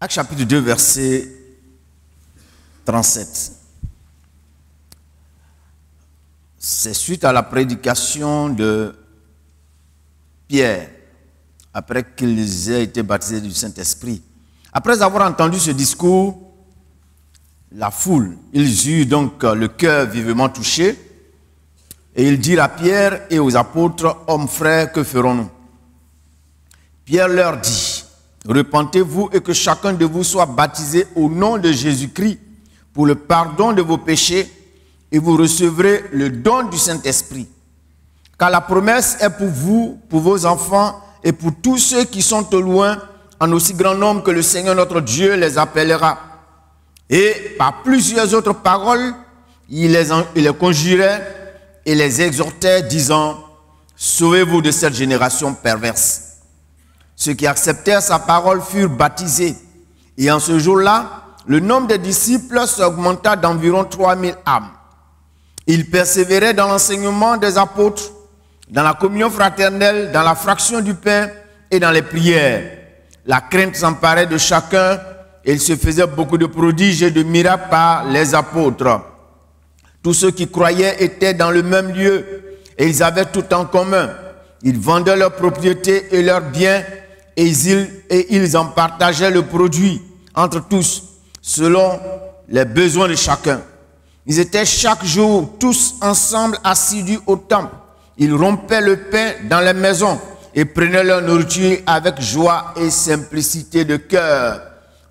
Actes chapitre 2, verset 37. C'est suite à la prédication de Pierre, après qu'ils aient été baptisés du Saint-Esprit. Après avoir entendu ce discours, la foule, ils eurent donc le cœur vivement touché, et ils dirent à Pierre et aux apôtres, « Hommes frères, que ferons-nous » Pierre leur dit, « Repentez-vous et que chacun de vous soit baptisé au nom de Jésus-Christ pour le pardon de vos péchés, et vous recevrez le don du Saint-Esprit. Car la promesse est pour vous, pour vos enfants et pour tous ceux qui sont au loin, en aussi grand nombre que le Seigneur notre Dieu les appellera. » Et par plusieurs autres paroles, il les conjurait et les exhortait, disant, « Sauvez-vous de cette génération perverse. » Ceux qui acceptèrent sa parole furent baptisés. Et en ce jour-là, le nombre des disciples s'augmenta d'environ 3000 âmes. Ils persévéraient dans l'enseignement des apôtres, dans la communion fraternelle, dans la fraction du pain et dans les prières. La crainte s'emparait de chacun et il se faisait beaucoup de prodiges et de miracles par les apôtres. Tous ceux qui croyaient étaient dans le même lieu et ils avaient tout en commun. Ils vendaient leurs propriétés et leurs biens et ils en partageaient le produit entre tous, selon les besoins de chacun. Ils étaient chaque jour tous ensemble assidus au temple. Ils rompaient le pain dans les maisons et prenaient leur nourriture avec joie et simplicité de cœur,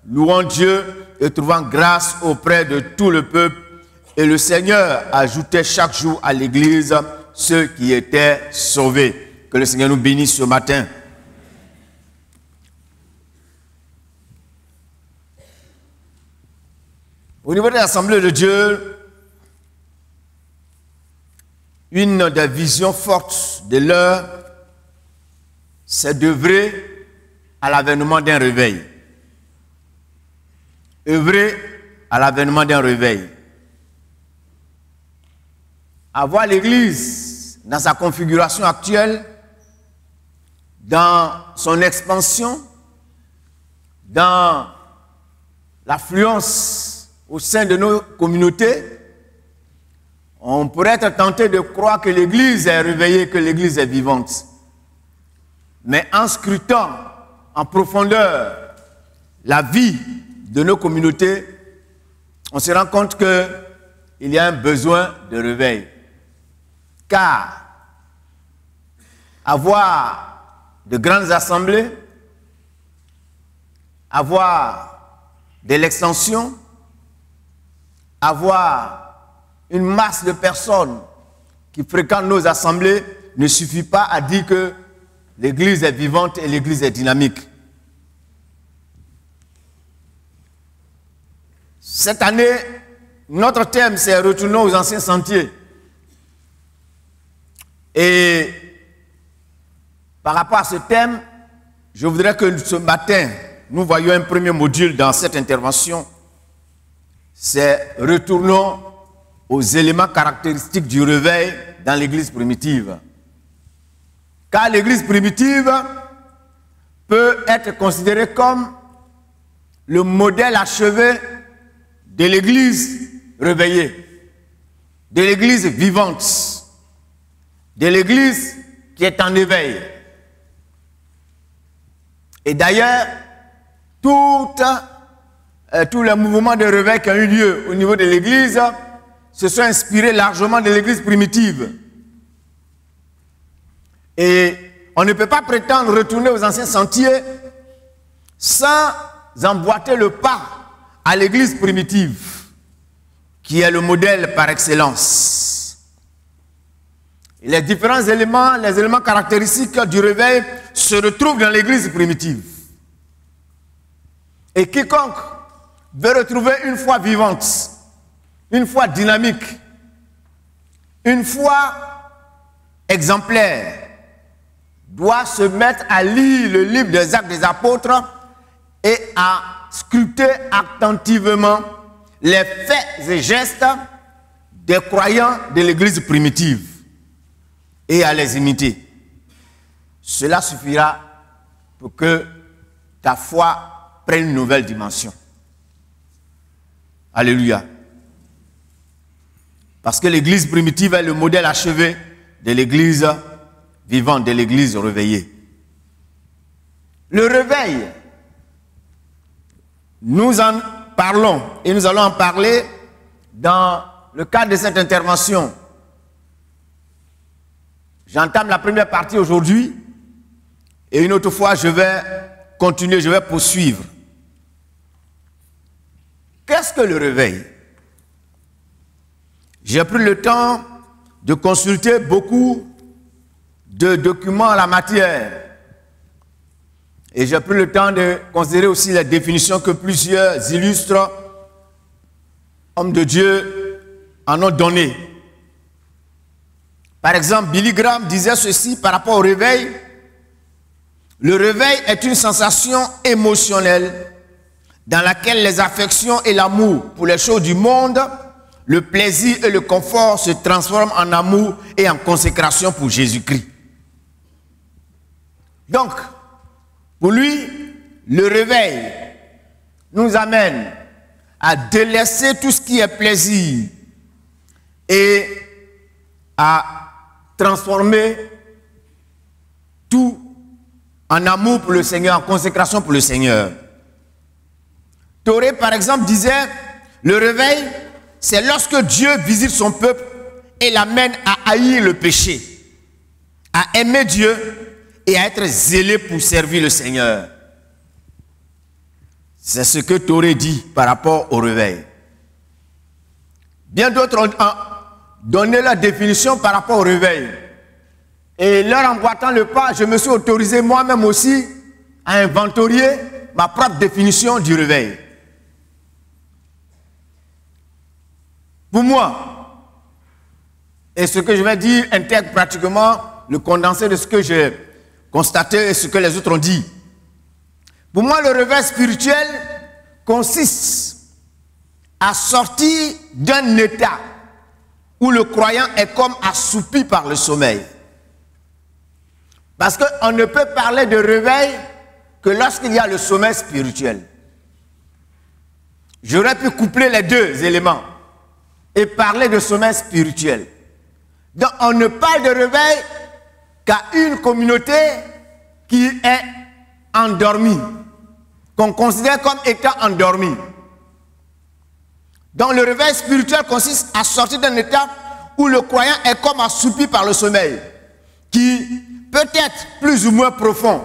louant Dieu et trouvant grâce auprès de tout le peuple. Et le Seigneur ajoutait chaque jour à l'église ceux qui étaient sauvés. Que le Seigneur nous bénisse ce matin. Au niveau de l'Assemblée de Dieu, une des visions fortes de l'heure, c'est d'œuvrer à l'avènement d'un réveil. Œuvrer à l'avènement d'un réveil. Avoir l'Église dans sa configuration actuelle, dans son expansion, dans l'affluence au sein de nos communautés, on pourrait être tenté de croire que l'Église est réveillée, que l'Église est vivante. Mais en scrutant en profondeur la vie de nos communautés, on se rend compte qu'il y a un besoin de réveil. Car avoir de grandes assemblées, avoir de l'extension, avoir une masse de personnes qui fréquentent nos assemblées ne suffit pas à dire que l'Église est vivante et l'Église est dynamique. Cette année, notre thème, c'est « Retournons aux anciens sentiers ». Et par rapport à ce thème, je voudrais que ce matin, nous voyions un premier module dans cette intervention. C'est « Retournons aux éléments caractéristiques du réveil dans l'Église primitive ». Car l'Église primitive peut être considérée comme le modèle achevé de l'Église réveillée, de l'Église vivante, de l'Église qui est en éveil. Et d'ailleurs, tous les mouvements de réveil qui ont eu lieu au niveau de l'Église se sont inspirés largement de l'Église primitive. Et on ne peut pas prétendre retourner aux anciens sentiers sans emboîter le pas à l'Église primitive, qui est le modèle par excellence. Et les différents éléments, les éléments caractéristiques du réveil se retrouvent dans l'Église primitive. Et quiconque veut retrouver une foi vivante, une foi dynamique, une foi exemplaire, doit se mettre à lire le livre des Actes des Apôtres et à scruter attentivement les faits et gestes des croyants de l'Église primitive et à les imiter. Cela suffira pour que ta foi prenne une nouvelle dimension. Alléluia. Parce que l'église primitive est le modèle achevé de l'église vivante, de l'église réveillée. Le réveil, nous en parlons et nous allons en parler dans le cadre de cette intervention. J'entame la première partie aujourd'hui et une autre fois je vais continuer, je vais poursuivre. Qu'est-ce que le réveil? J'ai pris le temps de consulter beaucoup de documents en la matière. Et j'ai pris le temps de considérer aussi les définitions que plusieurs illustres hommes de Dieu en ont données. Par exemple, Billy Graham disait ceci par rapport au réveil. Le réveil est une sensation émotionnelle dans laquelle les affections et l'amour pour les choses du monde, le plaisir et le confort se transforment en amour et en consécration pour Jésus-Christ. Donc, pour lui, le réveil nous amène à délaisser tout ce qui est plaisir et à transformer tout en amour pour le Seigneur, en consécration pour le Seigneur. Toré, par exemple, disait, le réveil, c'est lorsque Dieu visite son peuple et l'amène à haïr le péché, à aimer Dieu et à être zélé pour servir le Seigneur. C'est ce que Toré dit par rapport au réveil. Bien d'autres ont donné la définition par rapport au réveil. Et leur emboîtant le pas, je me suis autorisé moi-même aussi à inventorier ma propre définition du réveil. Pour moi, et ce que je vais dire intègre pratiquement le condensé de ce que j'ai constaté et ce que les autres ont dit. Pour moi, le réveil spirituel consiste à sortir d'un état où le croyant est comme assoupi par le sommeil. Parce qu'on ne peut parler de réveil que lorsqu'il y a le sommeil spirituel. J'aurais pu coupler les deux éléments et parler de sommeil spirituel. Donc on ne parle de réveil qu'à une communauté qui est endormie, qu'on considère comme étant endormie. Donc le réveil spirituel consiste à sortir d'un état où le croyant est comme assoupi par le sommeil, qui peut être plus ou moins profond.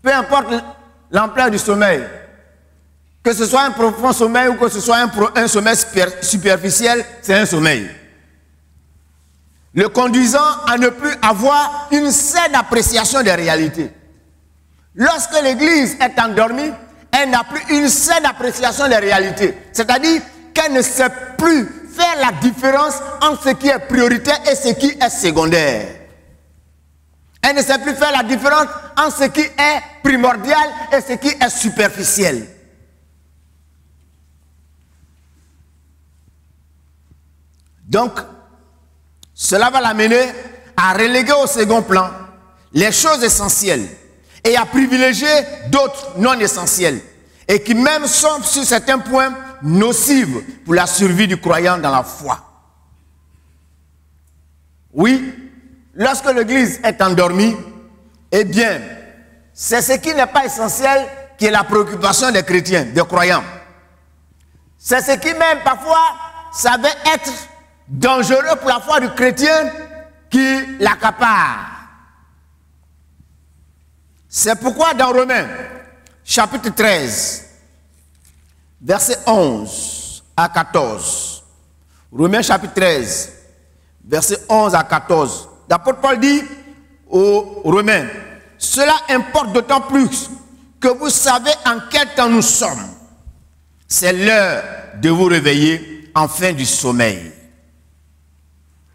Peu importe l'ampleur du sommeil, que ce soit un profond sommeil ou que ce soit un sommeil superficiel, c'est un sommeil. Le conduisant à ne plus avoir une saine appréciation des réalités. Lorsque l'Église est endormie, elle n'a plus une saine appréciation des réalités. C'est-à-dire qu'elle ne sait plus faire la différence entre ce qui est prioritaire et ce qui est secondaire. Elle ne sait plus faire la différence entre ce qui est primordial et ce qui est superficiel. Donc, cela va l'amener à reléguer au second plan les choses essentielles et à privilégier d'autres non essentielles et qui même sont sur certains points nocives pour la survie du croyant dans la foi. Oui, lorsque l'Église est endormie, eh bien, c'est ce qui n'est pas essentiel qui est la préoccupation des chrétiens, des croyants. C'est ce qui même parfois savait être dangereux pour la foi du chrétien qui l'accapare. C'est pourquoi dans Romains, chapitre 13, versets 11 à 14, Romains chapitre 13, versets 11 à 14, l'apôtre Paul dit aux Romains, « Cela importe d'autant plus que vous savez en quel temps nous sommes. C'est l'heure de vous réveiller enfin du sommeil.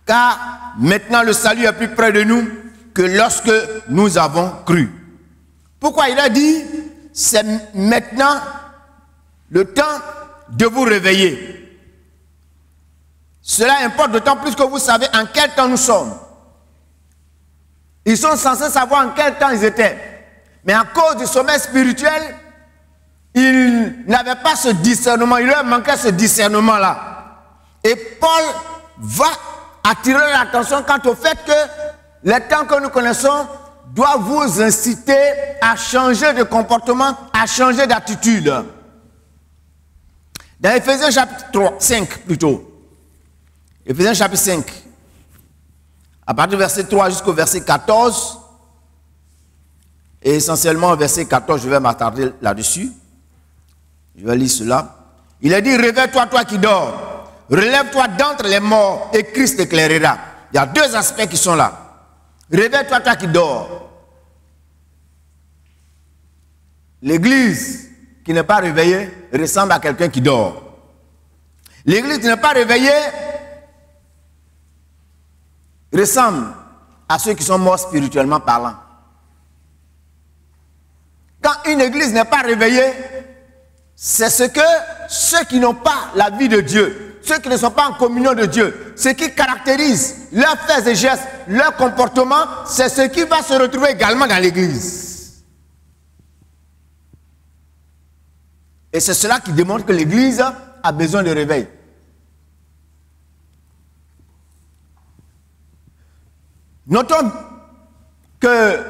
Car maintenant le salut est plus près de nous que lorsque nous avons cru. » Pourquoi il a dit, c'est maintenant le temps de vous réveiller. Cela importe d'autant plus que vous savez en quel temps nous sommes. Ils sont censés savoir en quel temps ils étaient. Mais à cause du sommeil spirituel, ils n'avaient pas ce discernement. Il leur manquait ce discernement-là. Et Paul va attirer l'attention quant au fait que les temps que nous connaissons doivent vous inciter à changer de comportement, à changer d'attitude. Dans Éphésiens chapitre 5 plutôt. Éphésiens chapitre 5. À partir du verset 3 jusqu'au verset 14. Et essentiellement au verset 14, je vais m'attarder là-dessus. Je vais lire cela. Il est dit, réveille-toi, toi qui dors. Relève-toi d'entre les morts et Christ t'éclairera. Il y a deux aspects qui sont là. Réveille-toi, toi qui dors. L'église qui n'est pas réveillée ressemble à quelqu'un qui dort. L'église qui n'est pas réveillée ressemble à ceux qui sont morts spirituellement parlant. Quand une église n'est pas réveillée, c'est ce que ceux qui n'ont pas la vie de Dieu, ceux qui ne sont pas en communion de Dieu, ce qui caractérise leurs faits et gestes, leur comportement, c'est ce qui va se retrouver également dans l'église. Et c'est cela qui démontre que l'église a besoin de réveil. Notons que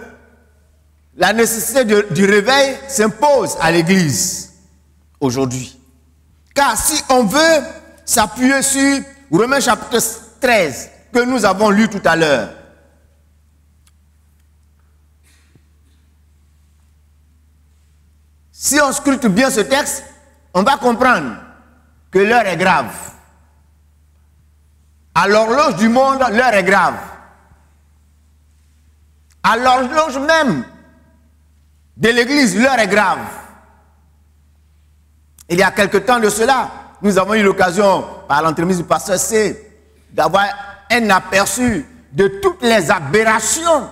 la nécessité du réveil s'impose à l'église aujourd'hui. Car si on veut s'appuyer sur Romains chapitre 13 que nous avons lu tout à l'heure, si on scrute bien ce texte, on va comprendre que l'heure est grave. À l'horloge du monde, l'heure est grave. À l'horloge même de l'église, l'heure est grave. Il y a quelque temps de cela, nous avons eu l'occasion, par l'entremise du pasteur C, d'avoir un aperçu de toutes les aberrations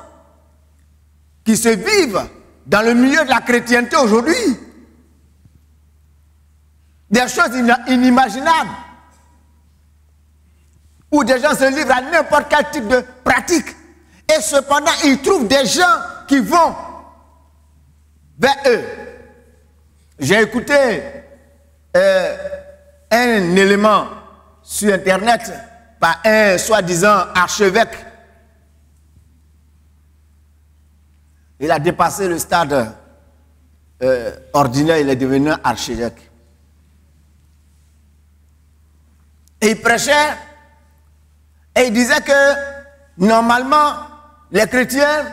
qui se vivent dans le milieu de la chrétienté aujourd'hui. Des choses inimaginables. Où des gens se livrent à n'importe quel type de pratique. Et cependant, ils trouvent des gens qui vont vers eux. J'ai écouté un élément sur Internet par un soi-disant archevêque. Il a dépassé le stade ordinaire, il est devenu archevêque. Et il prêchait et il disait que normalement, les chrétiens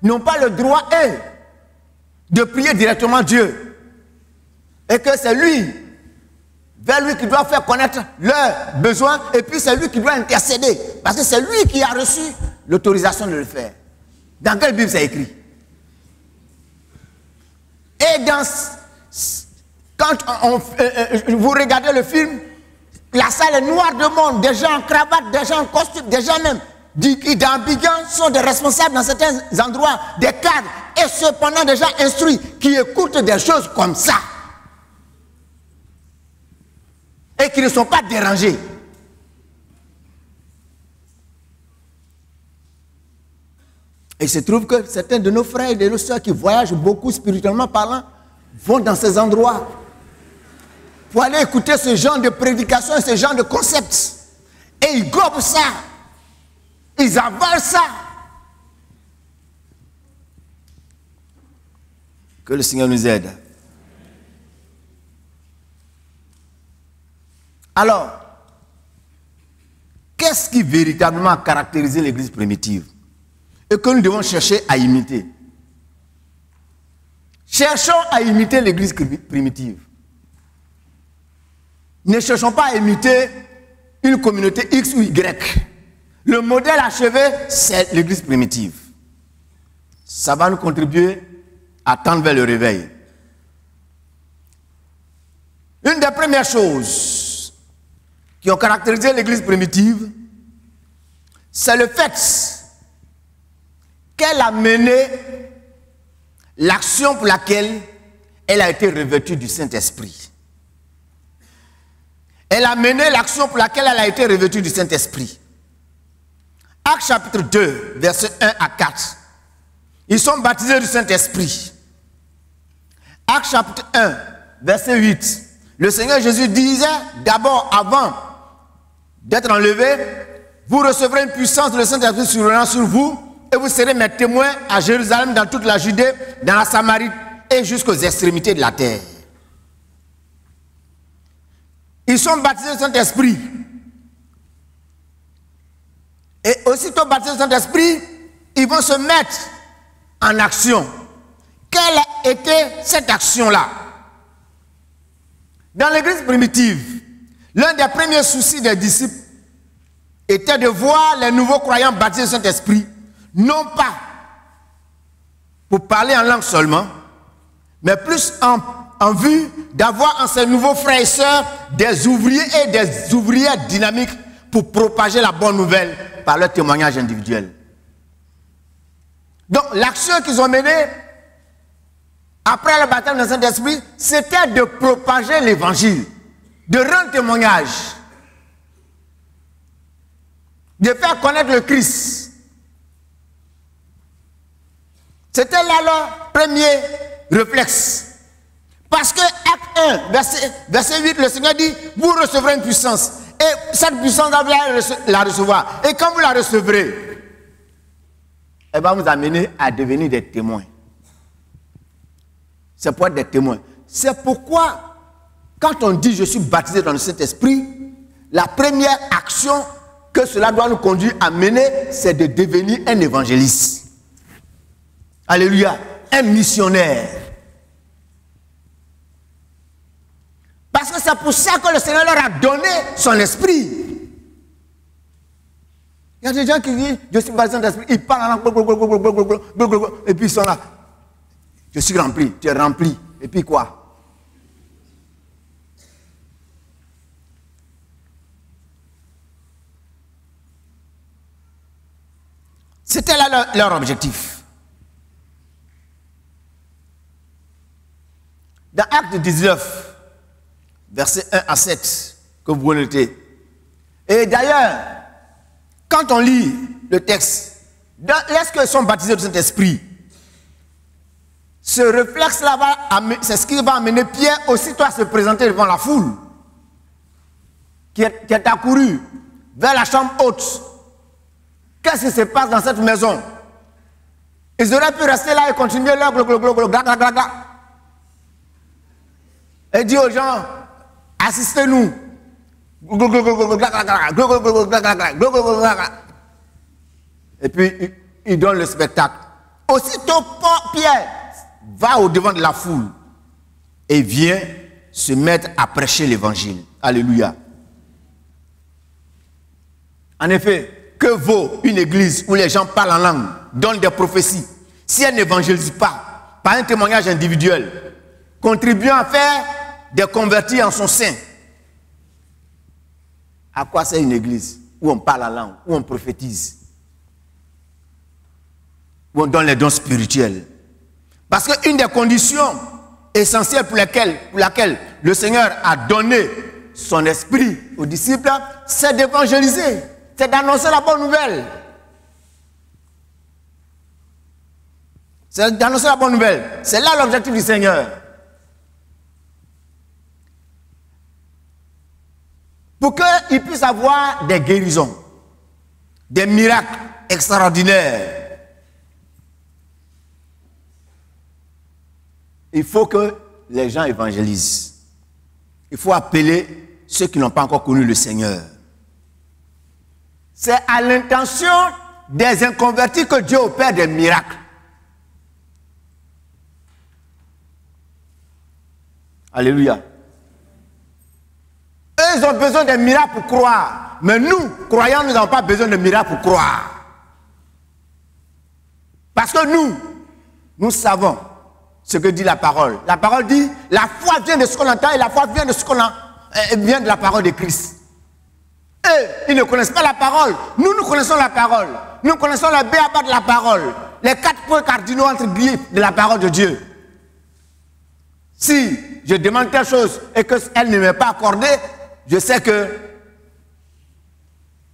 n'ont pas le droit, eux, de prier directement Dieu. Et que c'est lui, vers lui qui doit faire connaître leurs besoins, et puis c'est lui qui doit intercéder. Parce que c'est lui qui a reçu l'autorisation de le faire. Dans quelle Bible c'est écrit? Et quand vous regardez le film, la salle est noire de monde, des gens en cravate, des gens en costume, des gens même qui dans Abidjan sont des responsables dans certains endroits, des cadres, et cependant des gens instruits qui écoutent des choses comme ça. Et qui ne sont pas dérangés. Et il se trouve que certains de nos frères et de nos soeurs qui voyagent beaucoup spirituellement parlant vont dans ces endroits pour aller écouter ce genre de prédication et ce genre de concepts. Et ils gobent ça. Ils avalent ça. Que le Seigneur nous aide. Alors, qu'est-ce qui véritablement a caractérisé l'Église primitive et que nous devons chercher à imiter? Cherchons à imiter l'Église primitive. Ne cherchons pas à imiter une communauté X ou Y. Le modèle achevé, c'est l'Église primitive. Ça va nous contribuer à tendre vers le réveil. Une des premières choses qui ont caractérisé l'Église primitive, c'est le fait qu'elle a mené l'action pour laquelle elle a été revêtue du Saint-Esprit. Elle a mené l'action pour laquelle elle a été revêtue du Saint-Esprit. Actes chapitre 2, versets 1 à 4. Ils sont baptisés du Saint-Esprit. Actes chapitre 1, verset 8. Le Seigneur Jésus disait d'abord, avant d'être enlevé, vous recevrez une puissance de le Saint-Esprit survenant sur vous et vous serez mes témoins à Jérusalem, dans toute la Judée, dans la Samarie et jusqu'aux extrémités de la terre. Ils sont baptisés du Saint-Esprit. Et aussitôt baptisés du Saint-Esprit, ils vont se mettre en action. Quelle était cette action-là? Dans l'église primitive, l'un des premiers soucis des disciples était de voir les nouveaux croyants baptisés du Saint-Esprit, non pas pour parler en langue seulement, mais plus en vue d'avoir en ces nouveaux frères et sœurs des ouvriers et des ouvrières dynamiques pour propager la bonne nouvelle par leur témoignage individuel. Donc l'action qu'ils ont menée après le baptême du Saint-Esprit, c'était de propager l'évangile, de rendre témoignage, de faire connaître le Christ. C'était là leur premier réflexe. Parce que Acte 1, verset 8, le Seigneur dit, vous recevrez une puissance. Et cette puissance, vous allez la recevoir. Et quand vous la recevrez, elle va vous amener à devenir des témoins. C'est pour être des témoins. C'est pourquoi, quand on dit je suis baptisé dans le Saint-Esprit, la première action que cela doit nous conduire à mener, c'est de devenir un évangéliste. Alléluia. Un missionnaire. Parce que c'est pour ça que le Seigneur leur a donné son esprit. Il y a des gens qui disent, je suis baptisé dans l'esprit, ils parlent en langue, et puis ils sont là. Je suis rempli, tu es rempli. Et puis quoi? C'était là leur objectif. Dans Acte 19, versets 1 à 7, que vous notez. Et d'ailleurs, quand on lit le texte, lorsqu'ils sont baptisés du Saint-Esprit, ce réflexe-là, c'est ce qui va amener Pierre aussitôt à se présenter devant la foule, qui est accourue vers la chambre haute. Qu'est-ce qui se passe dans cette maison? Ils auraient pu rester là et continuer leur gla. Et dire aux gens, assistez-nous. Et puis, il donne le spectacle. Aussitôt, Pierre va au-devant de la foule et vient se mettre à prêcher l'évangile. Alléluia. En effet, que vaut une église où les gens parlent en langue, donnent des prophéties, si elle n'évangélise pas, par un témoignage individuel, contribuant à faire des convertis en son sein? À quoi c'est une église où on parle en langue, où on prophétise, où on donne les dons spirituels? Parce qu'une des conditions essentielles pour laquelle le Seigneur a donné son esprit aux disciples, c'est d'évangéliser, c'est d'annoncer la bonne nouvelle. C'est d'annoncer la bonne nouvelle. C'est là l'objectif du Seigneur. Pour qu'il puisse avoir des guérisons, des miracles extraordinaires, il faut que les gens évangélisent. Il faut appeler ceux qui n'ont pas encore connu le Seigneur. C'est à l'intention des inconvertis que Dieu opère des miracles. Alléluia. Eux, ils ont besoin de miracles pour croire. Mais nous, croyants, nous n'avons pas besoin de miracles pour croire. Parce que nous savons ce que dit la parole. La parole dit, la foi vient de ce qu'on entend et la foi vient de ce qu'on vient de la parole de Christ. Eux, ils ne connaissent pas la parole. Nous connaissons la parole. Nous connaissons le b.a.-ba de la parole. Les 4 points cardinaux entre guillemets de la parole de Dieu. Si je demande quelque chose et qu'elle ne m'est pas accordée, je sais que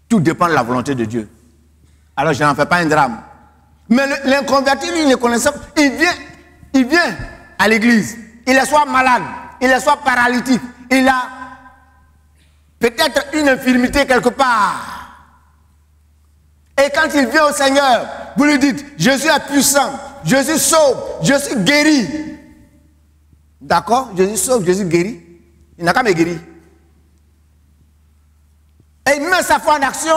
tout dépend de la volonté de Dieu. Alors je n'en fais pas un drame. Mais l'inconverti, lui, il ne connaît pas. Il vient à l'église. il est soit malade, il est soit paralytique, il a peut-être une infirmité quelque part. Et quand il vient au Seigneur, vous lui dites, Jésus est puissant, Jésus sauve, Jésus guérit. D'accord? Jésus sauve, Jésus guérit. Il n'a qu'à me guérir. Et il met sa foi en action,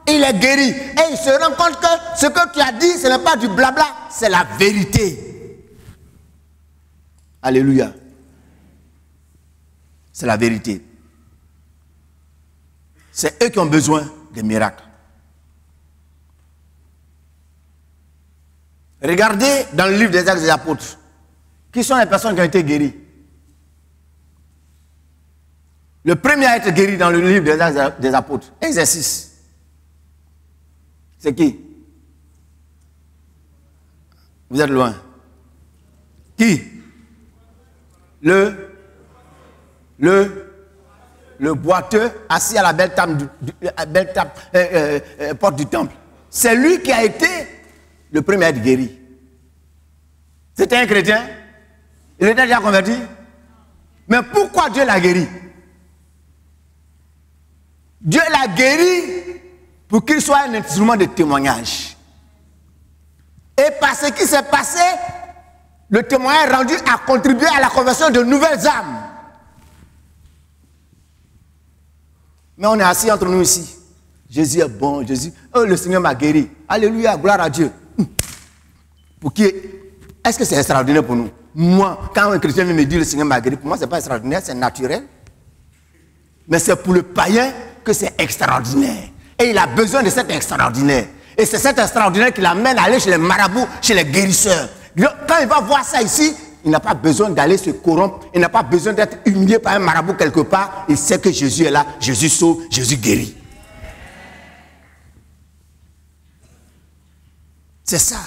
il est guéri. Et il se rend compte que ce que tu as dit, ce n'est pas du blabla, c'est la vérité. Alléluia. C'est la vérité. C'est eux qui ont besoin des miracles. Regardez dans le livre des Actes des Apôtres. Qui sont les personnes qui ont été guéries? Le premier à être guéri dans le livre des Actes des Apôtres, exercice. C'est qui? Vous êtes loin. Qui? Le boiteux assis à la belle table, porte du temple. C'est lui qui a été le premier à être guéri. C'était un chrétien. Il était déjà converti. Mais pourquoi Dieu l'a guéri? Dieu l'a guéri pour qu'il soit un instrument de témoignage. Et par ce qui s'est passé, le témoignage rendu a contribué à la conversion de nouvelles âmes. Mais on est assis entre nous ici. Jésus est bon, Jésus. Oh, le Seigneur m'a guéri. Alléluia, gloire à Dieu. Pour qui? Est-ce que c'est extraordinaire pour nous? Moi, quand un chrétien vient me dire le Seigneur m'a guéri, pour moi, ce n'est pas extraordinaire, c'est naturel. Mais c'est pour le païen que c'est extraordinaire. Et il a besoin de cet extraordinaire. Et c'est cet extraordinaire qui l'amène à aller chez les marabouts, chez les guérisseurs. Quand il va voir ça ici, il n'a pas besoin d'aller se corrompre. Il n'a pas besoin d'être humilié par un marabout quelque part. Il sait que Jésus est là. Jésus sauve, Jésus guérit. C'est ça.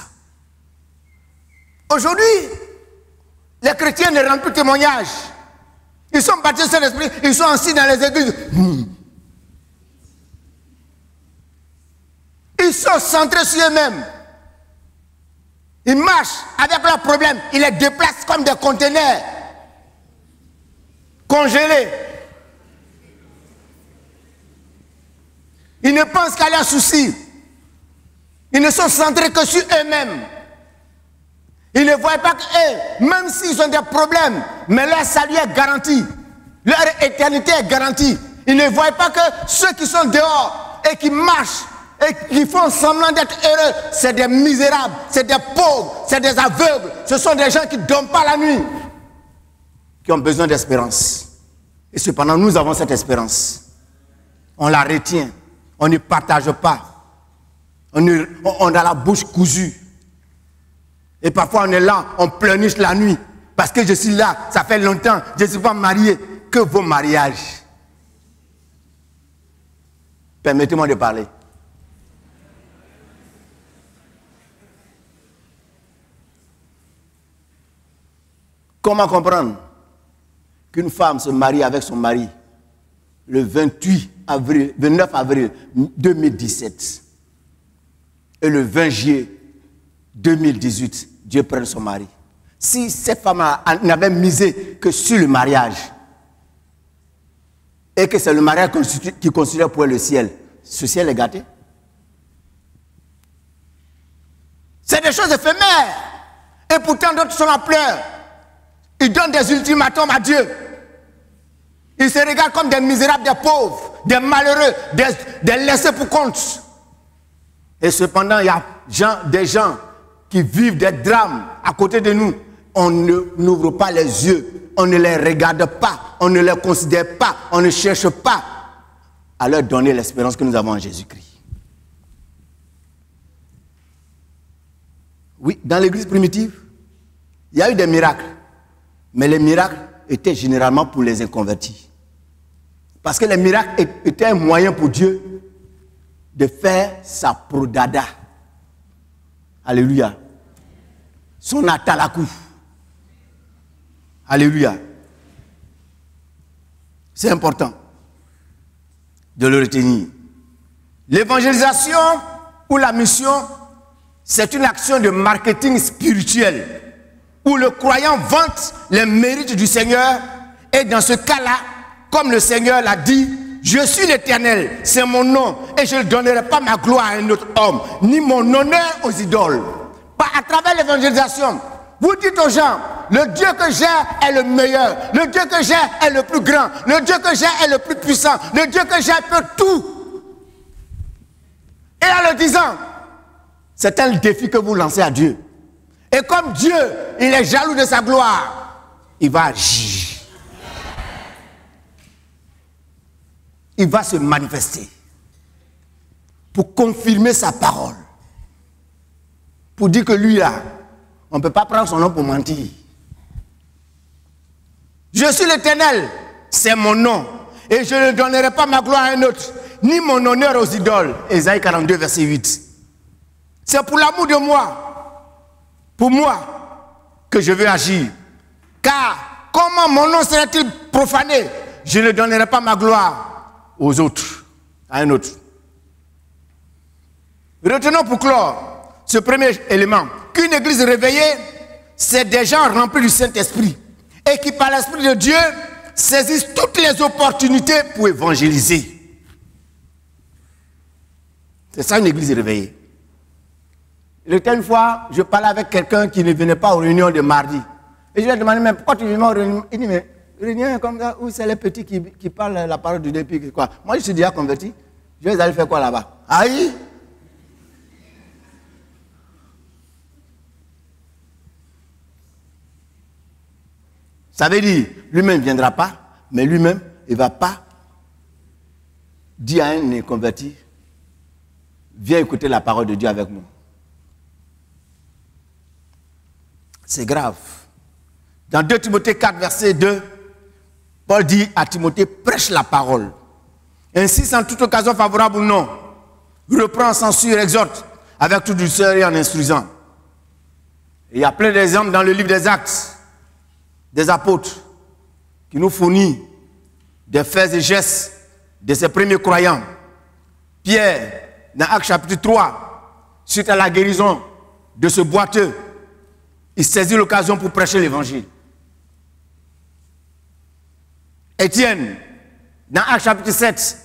Aujourd'hui, les chrétiens ne rendent plus témoignage. Ils sont baptisés de l'esprit, ils sont assis dans les églises. Ils sont centrés sur eux-mêmes. Ils marchent avec leurs problèmes. Ils les déplacent comme des conteneurs congelés. Ils ne pensent qu'à leurs soucis. Ils ne sont centrés que sur eux-mêmes. Ils ne voient pas que, même s'ils ont des problèmes, mais leur salut est garanti. Leur éternité est garantie. Ils ne voient pas que ceux qui sont dehors et qui marchent et qui font semblant d'être heureux, c'est des misérables, c'est des pauvres, c'est des aveugles. Ce sont des gens qui ne dorment pas la nuit, qui ont besoin d'espérance. Et cependant, nous avons cette espérance. On la retient. On ne partage pas. On a la bouche cousue. Et parfois on est là, on pleurniche la nuit. Parce que je suis là, ça fait longtemps, je ne suis pas marié. Que vos mariages. Permettez-moi de parler. Comment comprendre qu'une femme se marie avec son mari le 29 avril 2017 et le 20 juillet 2018, Dieu prenne son mari. Si cette femme n'avait misé que sur le mariage et que c'est le mariage qui considère pour elle le ciel, ce ciel est gâté. C'est des choses éphémères. Et pourtant d'autres sont en pleurs. Ils donnent des ultimatums à Dieu. Ils se regardent comme des misérables, des pauvres, des malheureux, des laissés pour compte. Et cependant, il y a des gens qui vivent des drames à côté de nous. On n'ouvre pas les yeux, on ne les regarde pas, on ne les considère pas, on ne cherche pas à leur donner l'espérance que nous avons en Jésus-Christ. Oui, dans l'église primitive, il y a eu des miracles. Mais les miracles étaient généralement pour les inconvertis. Parce que les miracles étaient un moyen pour Dieu de faire sa prodada. Alléluia. Son atalakou. Alléluia. C'est important de le retenir. L'évangélisation ou la mission, c'est une action de marketing spirituel où le croyant vante les mérites du Seigneur. Et dans ce cas-là, comme le Seigneur l'a dit, je suis l'Éternel, c'est mon nom, et je ne donnerai pas ma gloire à un autre homme, ni mon honneur aux idoles. Pas à travers l'évangélisation, vous dites aux gens, le Dieu que j'ai est le meilleur, le Dieu que j'ai est le plus grand, le Dieu que j'ai est le plus puissant, le Dieu que j'ai peut tout. Et en le disant, c'est un défi que vous lancez à Dieu. Et comme Dieu, il est jaloux de sa gloire, il va agir. Il va se manifester pour confirmer sa parole. Pour dire que lui là, on ne peut pas prendre son nom pour mentir. Je suis l'Éternel, c'est mon nom. Et je ne donnerai pas ma gloire à un autre, ni mon honneur aux idoles. Ésaïe 42, verset 8. C'est pour l'amour de moi, pour moi, que je veux agir. Car comment mon nom serait-il profané? Je ne donnerai pas ma gloire aux autres, à un autre. Retenons pour clore ce premier élément, qu'une église réveillée, c'est des gens remplis du Saint-Esprit et qui par l'Esprit de Dieu saisissent toutes les opportunités pour évangéliser. C'est ça une église réveillée. Une fois, je parlais avec quelqu'un qui ne venait pas aux réunions de mardi. Et je lui ai demandé, mais pourquoi tu viens aux réunions? Il dit, mais réunion comme ça, où c'est les petits qui parlent la parole du début, quoi. Moi, je suis déjà converti. Je vais aller faire quoi là-bas? Aïe! Ça veut dire, lui-même ne viendra pas, mais lui-même, il ne va pas dire à un converti, viens écouter la parole de Dieu avec moi. C'est grave. Dans 2 Timothée 4, verset 2, Paul dit à Timothée, prêche la parole. Ainsi, sans toute occasion favorable ou non, reprend, censure, exhorte, avec toute douceur et en instruisant. Et il y a plein d'exemples dans le livre des Actes, des apôtres, qui nous fournit des faits et gestes de ces premiers croyants. Pierre, dans Actes chapitre 3, suite à la guérison de ce boiteux, il saisit l'occasion pour prêcher l'évangile. Étienne, dans Actes chapitre 7,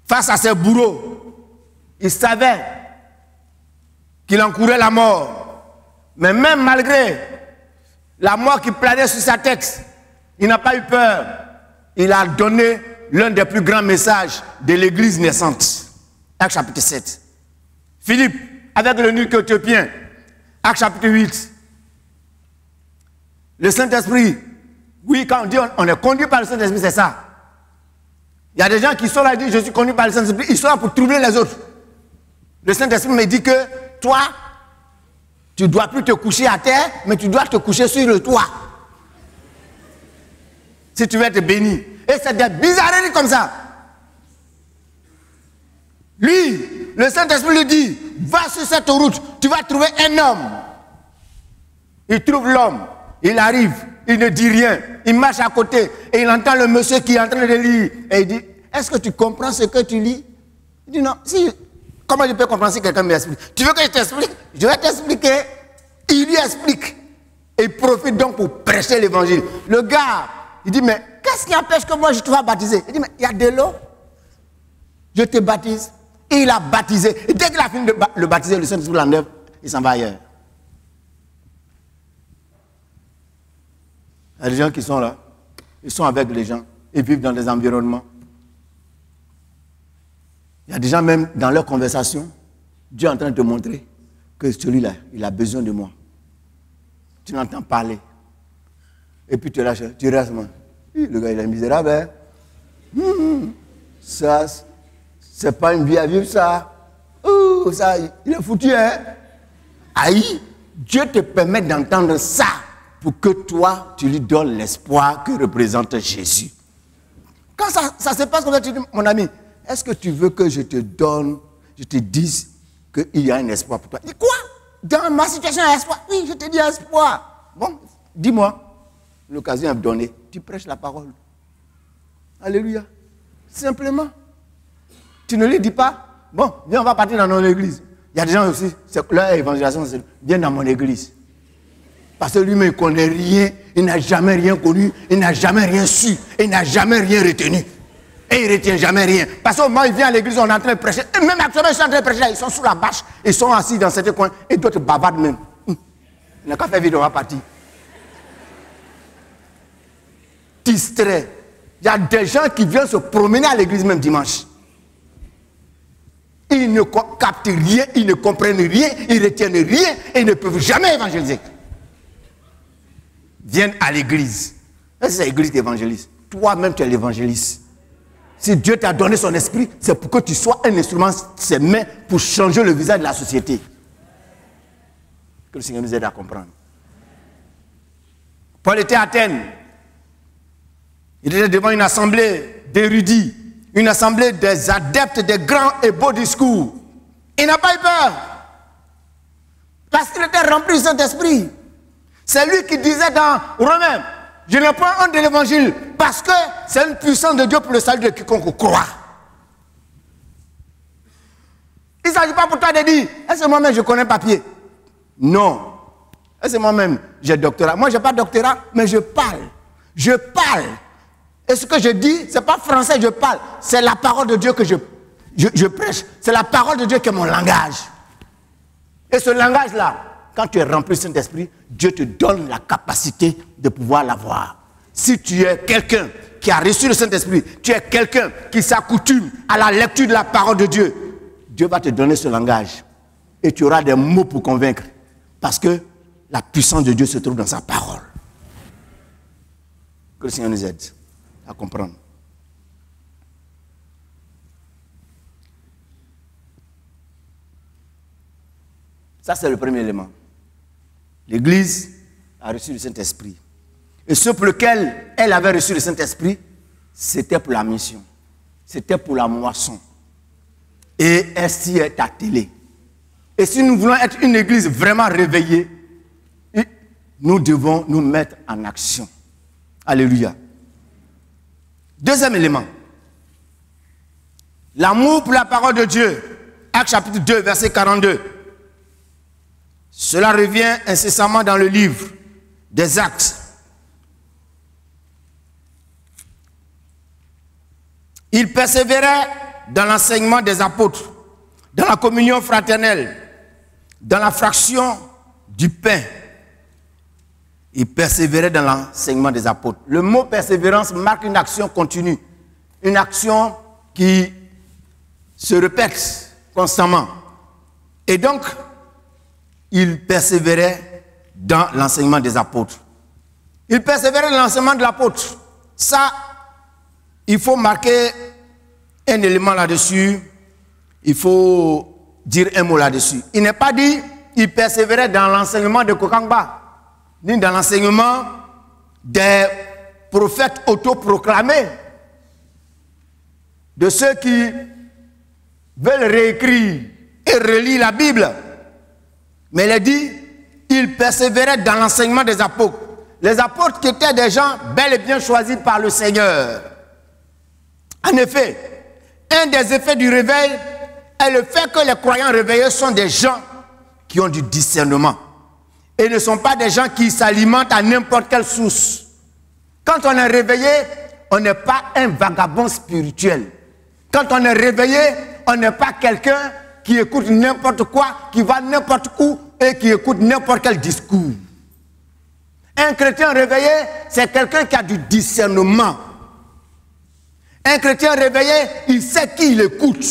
face à ses bourreaux, il savait qu'il encourait la mort. Mais même malgré la mort qui planait sur sa tête, il n'a pas eu peur. Il a donné l'un des plus grands messages de l'église naissante. Actes chapitre 7. Philippe, avec l'eunuque éthiopien, Actes chapitre 8. Le Saint-Esprit, oui, quand on dit on est conduit par le Saint-Esprit, c'est ça. Il y a des gens qui sont là et disent je suis conduit par le Saint-Esprit, ils sont là pour troubler les autres. Le Saint-Esprit me dit que toi, tu ne dois plus te coucher à terre, mais tu dois te coucher sur le toit. Si tu veux être béni. Et c'est des bizarreries comme ça. Lui, le Saint-Esprit lui dit, va sur cette route, tu vas trouver un homme. Il trouve l'homme, il arrive, il ne dit rien, il marche à côté et il entend le monsieur qui est en train de lire. Et il dit, est-ce que tu comprends ce que tu lis? Il dit non, si. Comment je peux comprendre si quelqu'un m'explique? Tu veux que je t'explique? Je vais t'expliquer. Il lui explique. Et il profite donc pour prêcher l'évangile. Le gars, il dit, mais qu'est-ce qui empêche que moi je te sois baptisé? Il dit, mais il y a de l'eau. Je te baptise. Et il a baptisé. Et dès qu'il a fini de le baptiser, le Saint-Esprit l'enlève, il s'en va ailleurs. Il y a des gens qui sont là. Ils sont avec les gens. Ils vivent dans des environnements. Il y a des gens même dans leur conversation, Dieu est en train de te montrer que celui-là, il a besoin de moi. Tu l'entends parler. Et puis tu lâches, tu restes. Le gars, il est misérable. Hein? Ça, c'est pas une vie à vivre, ça. Ça, il est foutu. Hein? Aïe, Dieu te permet d'entendre ça pour que toi, tu lui donnes l'espoir que représente Jésus. Quand ça se passe comme ça, tu dis, mon ami, est-ce que tu veux que je te donne, je te dise qu'il y a un espoir pour toi? Il dit quoi? Dans ma situation, il y a espoir? Oui, je te dis espoir. Bon, dis-moi. L'occasion est donnée. Tu prêches la parole. Alléluia. Simplement. Tu ne lui dis pas, bon, viens, on va partir dans notre église. Il y a des gens aussi, c'est leur évangélisation, c'est viens dans mon église. Parce que lui-même, il ne connaît rien, il n'a jamais rien connu, il n'a jamais rien su, il n'a jamais rien retenu. Et il ne retient jamais rien. Parce qu'au moment où il vient à l'église, on est en train de prêcher. Et même actuellement, ils sont en train de prêcher, ils sont sous la bâche, ils sont assis dans certains coins, et d'autres bavardent même. Il n'a qu'à faire vite, on va partir. Distrait. Il y a des gens qui viennent se promener à l'église même dimanche. Ils ne captent rien, ils ne comprennent rien, ils ne retiennent rien et ils ne peuvent jamais évangéliser. Viennent à l'église. C'est l'église qui évangélise. Toi-même, tu es l'évangéliste. Si Dieu t'a donné son esprit, c'est pour que tu sois un instrument de ses mains pour changer le visage de la société. Que le Seigneur nous aide à comprendre. Paul était à Athènes. Il était devant une assemblée d'érudits, une assemblée des adeptes des grands et beaux discours. Il n'a pas eu peur. Parce qu'il était rempli du Saint-Esprit. C'est lui qui disait dans Romains, je ne prends un de l'évangile parce que c'est une puissance de Dieu pour le salut de quiconque croit. Il ne s'agit pas pour toi de dire, est-ce que moi-même je connais papier? Non. Est-ce que moi-même j'ai doctorat? Moi je n'ai pas doctorat, mais je parle. Je parle. Et ce que je dis, ce n'est pas français, je parle. C'est la parole de Dieu que je prêche. C'est la parole de Dieu qui est mon langage. Et ce langage-là, quand tu es rempli du Saint-Esprit, Dieu te donne la capacité de pouvoir l'avoir. Si tu es quelqu'un qui a reçu le Saint-Esprit, tu es quelqu'un qui s'accoutume à la lecture de la parole de Dieu, Dieu va te donner ce langage. Et tu auras des mots pour convaincre. Parce que la puissance de Dieu se trouve dans sa parole. Que le Seigneur nous aide à comprendre. Ça, c'est le premier élément. L'Église a reçu le Saint-Esprit. Et ce pour lequel elle avait reçu le Saint-Esprit, c'était pour la mission. C'était pour la moisson. Et elle s'y est attelée. Et si nous voulons être une Église vraiment réveillée, nous devons nous mettre en action. Alléluia. Deuxième élément. L'amour pour la parole de Dieu. Actes chapitre 2, verset 42. Cela revient incessamment dans le livre des Actes. Il persévérait dans l'enseignement des apôtres, dans la communion fraternelle, dans la fraction du pain. Il persévérait dans l'enseignement des apôtres. Le mot persévérance marque une action continue, une action qui se répète constamment. Et donc, il persévérait dans l'enseignement des apôtres. Il persévérait dans l'enseignement de l'apôtre. Ça, il faut marquer un élément là-dessus. Il faut dire un mot là-dessus. Il n'est pas dit qu'il persévérait dans l'enseignement de Kokangba, ni dans l'enseignement des prophètes autoproclamés, de ceux qui veulent réécrire et relire la Bible. Mais il est dit, il persévérait dans l'enseignement des apôtres. Les apôtres qui étaient des gens bel et bien choisis par le Seigneur. En effet, un des effets du réveil est le fait que les croyants réveillés sont des gens qui ont du discernement. Et ne sont pas des gens qui s'alimentent à n'importe quelle source. Quand on est réveillé, on n'est pas un vagabond spirituel. Quand on est réveillé, on n'est pas quelqu'un qui écoute n'importe quoi, qui va n'importe où et qui écoute n'importe quel discours. Un chrétien réveillé, c'est quelqu'un qui a du discernement. Un chrétien réveillé, il sait qui il écoute.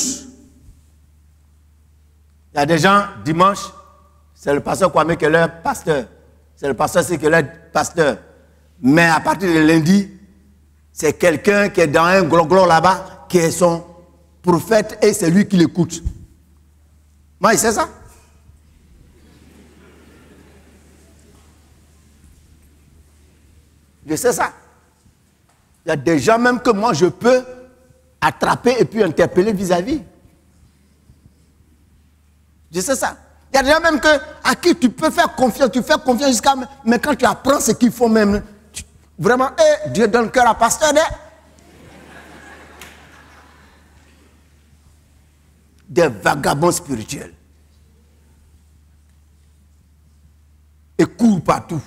Il y a des gens, dimanche, c'est le pasteur Kwame qui est leur pasteur. C'est le pasteur C qui est leur pasteur. Mais à partir de lundi, c'est quelqu'un qui est dans un gros là-bas, qui est son prophète et c'est lui qui l'écoute. Moi, il sait ça. Je sais ça. Il y a des gens même que moi je peux attraper et puis interpeller vis-à-vis. Je sais ça. Il y a des gens même à qui tu peux faire confiance, tu fais confiance jusqu'à... Mais quand tu apprends ce qu'il faut même, vraiment, Dieu donne cœur à pasteur. Des vagabonds spirituels. Et courent partout.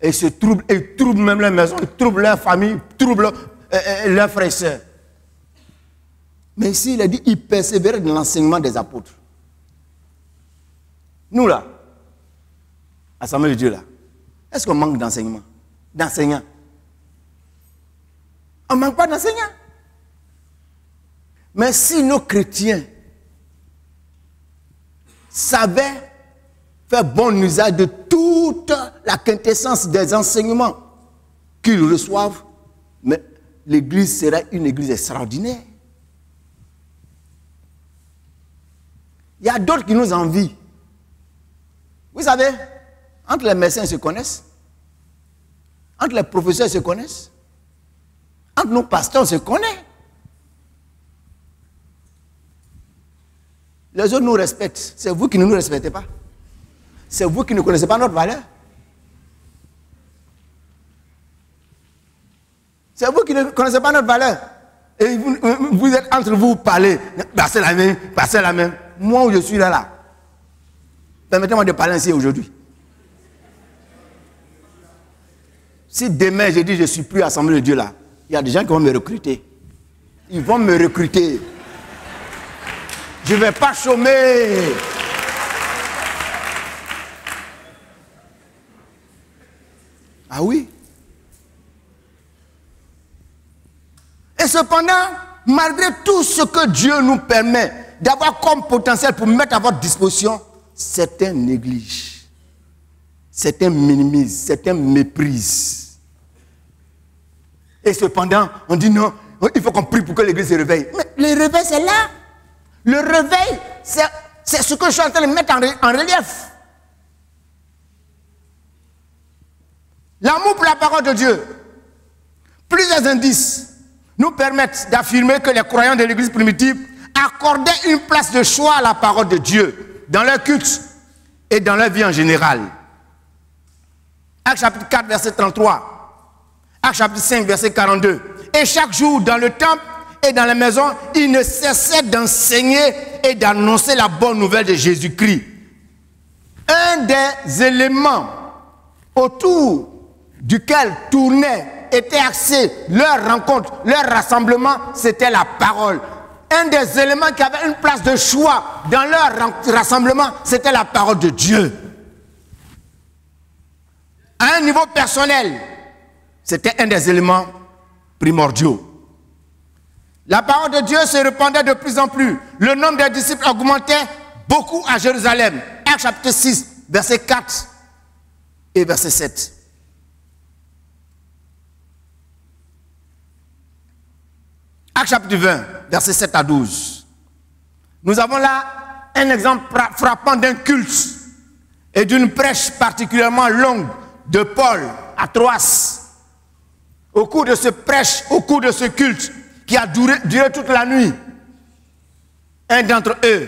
Et ils se troublent, et ils troublent même leur maison, ils troublent leur famille, ils troublent leurs frères et sœurs. Mais ici, il a dit, ils persévéraient dans l'enseignement des apôtres. Nous là, Assemblée de Dieu là, est-ce qu'on manque d'enseignement, d'enseignants? On ne manque pas d'enseignants. Mais si nos chrétiens savaient faire bon usage de toute la quintessence des enseignements qu'ils reçoivent, mais l'église serait une église extraordinaire. Il y a d'autres qui nous envient. Vous savez, entre les médecins ils se connaissent, entre les professeurs ils se connaissent, entre nos pasteurs on se connaît. Les autres nous respectent. C'est vous qui ne nous respectez pas. C'est vous qui ne connaissez pas notre valeur. C'est vous qui ne connaissez pas notre valeur. Et vous êtes entre vous parler. Passez la main, passez la main. Moi où je suis là. Permettez-moi de parler ainsi aujourd'hui. Si demain je dis je ne suis plus Assemblée de Dieu là, il y a des gens qui vont me recruter. Ils vont me recruter. Je ne vais pas chômer. Ah oui. Et cependant, malgré tout ce que Dieu nous permet d'avoir comme potentiel pour mettre à votre disposition, certains négligent, certains minimisent, certains méprisent. Et cependant, on dit non, il faut qu'on prie pour que l'église se réveille. Mais le réveil, c'est là. Le réveil, c'est ce que je suis en train de mettre en relief. L'amour pour la parole de Dieu. Plusieurs indices nous permettent d'affirmer que les croyants de l'église primitive accordaient une place de choix à la parole de Dieu dans leur culte et dans leur vie en général. Actes chapitre 4, verset 33. Actes chapitre 5, verset 42. Et chaque jour, dans le temple et dans les maisons, ils ne cessaient d'enseigner et d'annoncer la bonne nouvelle de Jésus-Christ. Un des éléments autour duquel tournait, était axé leur rencontre, leur rassemblement, c'était la parole. Un des éléments qui avait une place de choix dans leur rassemblement, c'était la parole de Dieu. À un niveau personnel, c'était un des éléments primordiaux. La parole de Dieu se répandait de plus en plus. Le nombre des disciples augmentait beaucoup à Jérusalem. Actes chapitre 6, verset 4 et verset 7. Actes chapitre 20, verset 7 à 12. Nous avons là un exemple frappant d'un culte et d'une prêche particulièrement longue de Paul à Troas. Au cours de ce prêche, au cours de ce culte qui a duré toute la nuit, un d'entre eux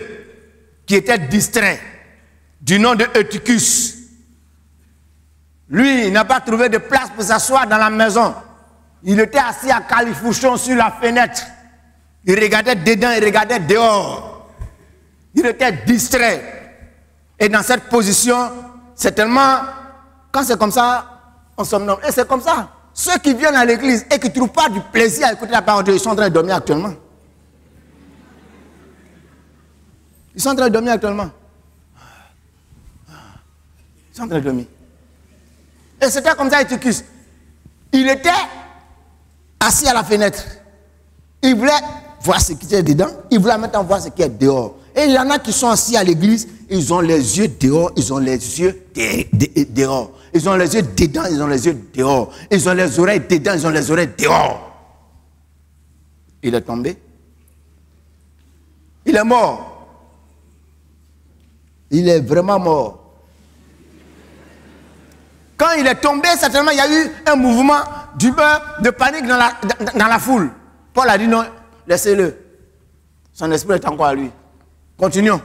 qui était distrait, du nom de Eutychus, lui, il n'a pas trouvé de place pour s'asseoir dans la maison. Il était assis à califourchon sur la fenêtre. Il regardait dedans, il regardait dehors. Il était distrait. Et dans cette position, c'est tellement... Quand c'est comme ça, on somnole. Et c'est comme ça. Ceux qui viennent à l'église et qui ne trouvent pas du plaisir à écouter la parole de Dieu, ils sont en train de dormir actuellement. Ils sont en train de dormir actuellement. Ils sont en train de dormir. Et c'était comme ça, Eutychus. Il était assis à la fenêtre. Il voulait voir ce qui était dedans. Il voulait maintenant voir ce qui est dehors. Et il y en a qui sont assis à l'église. Ils ont les yeux dehors. Ils ont les yeux dehors. Ils ont les yeux dedans. Ils ont les yeux dehors. Ils ont les oreilles dedans. Ils ont les oreilles dehors. Il est tombé. Il est mort. Il est vraiment mort. Quand il est tombé, certainement, il y a eu un mouvement d'humeur, de panique dans la foule. Paul a dit non, laissez-le. Son esprit est encore à lui. Continuons.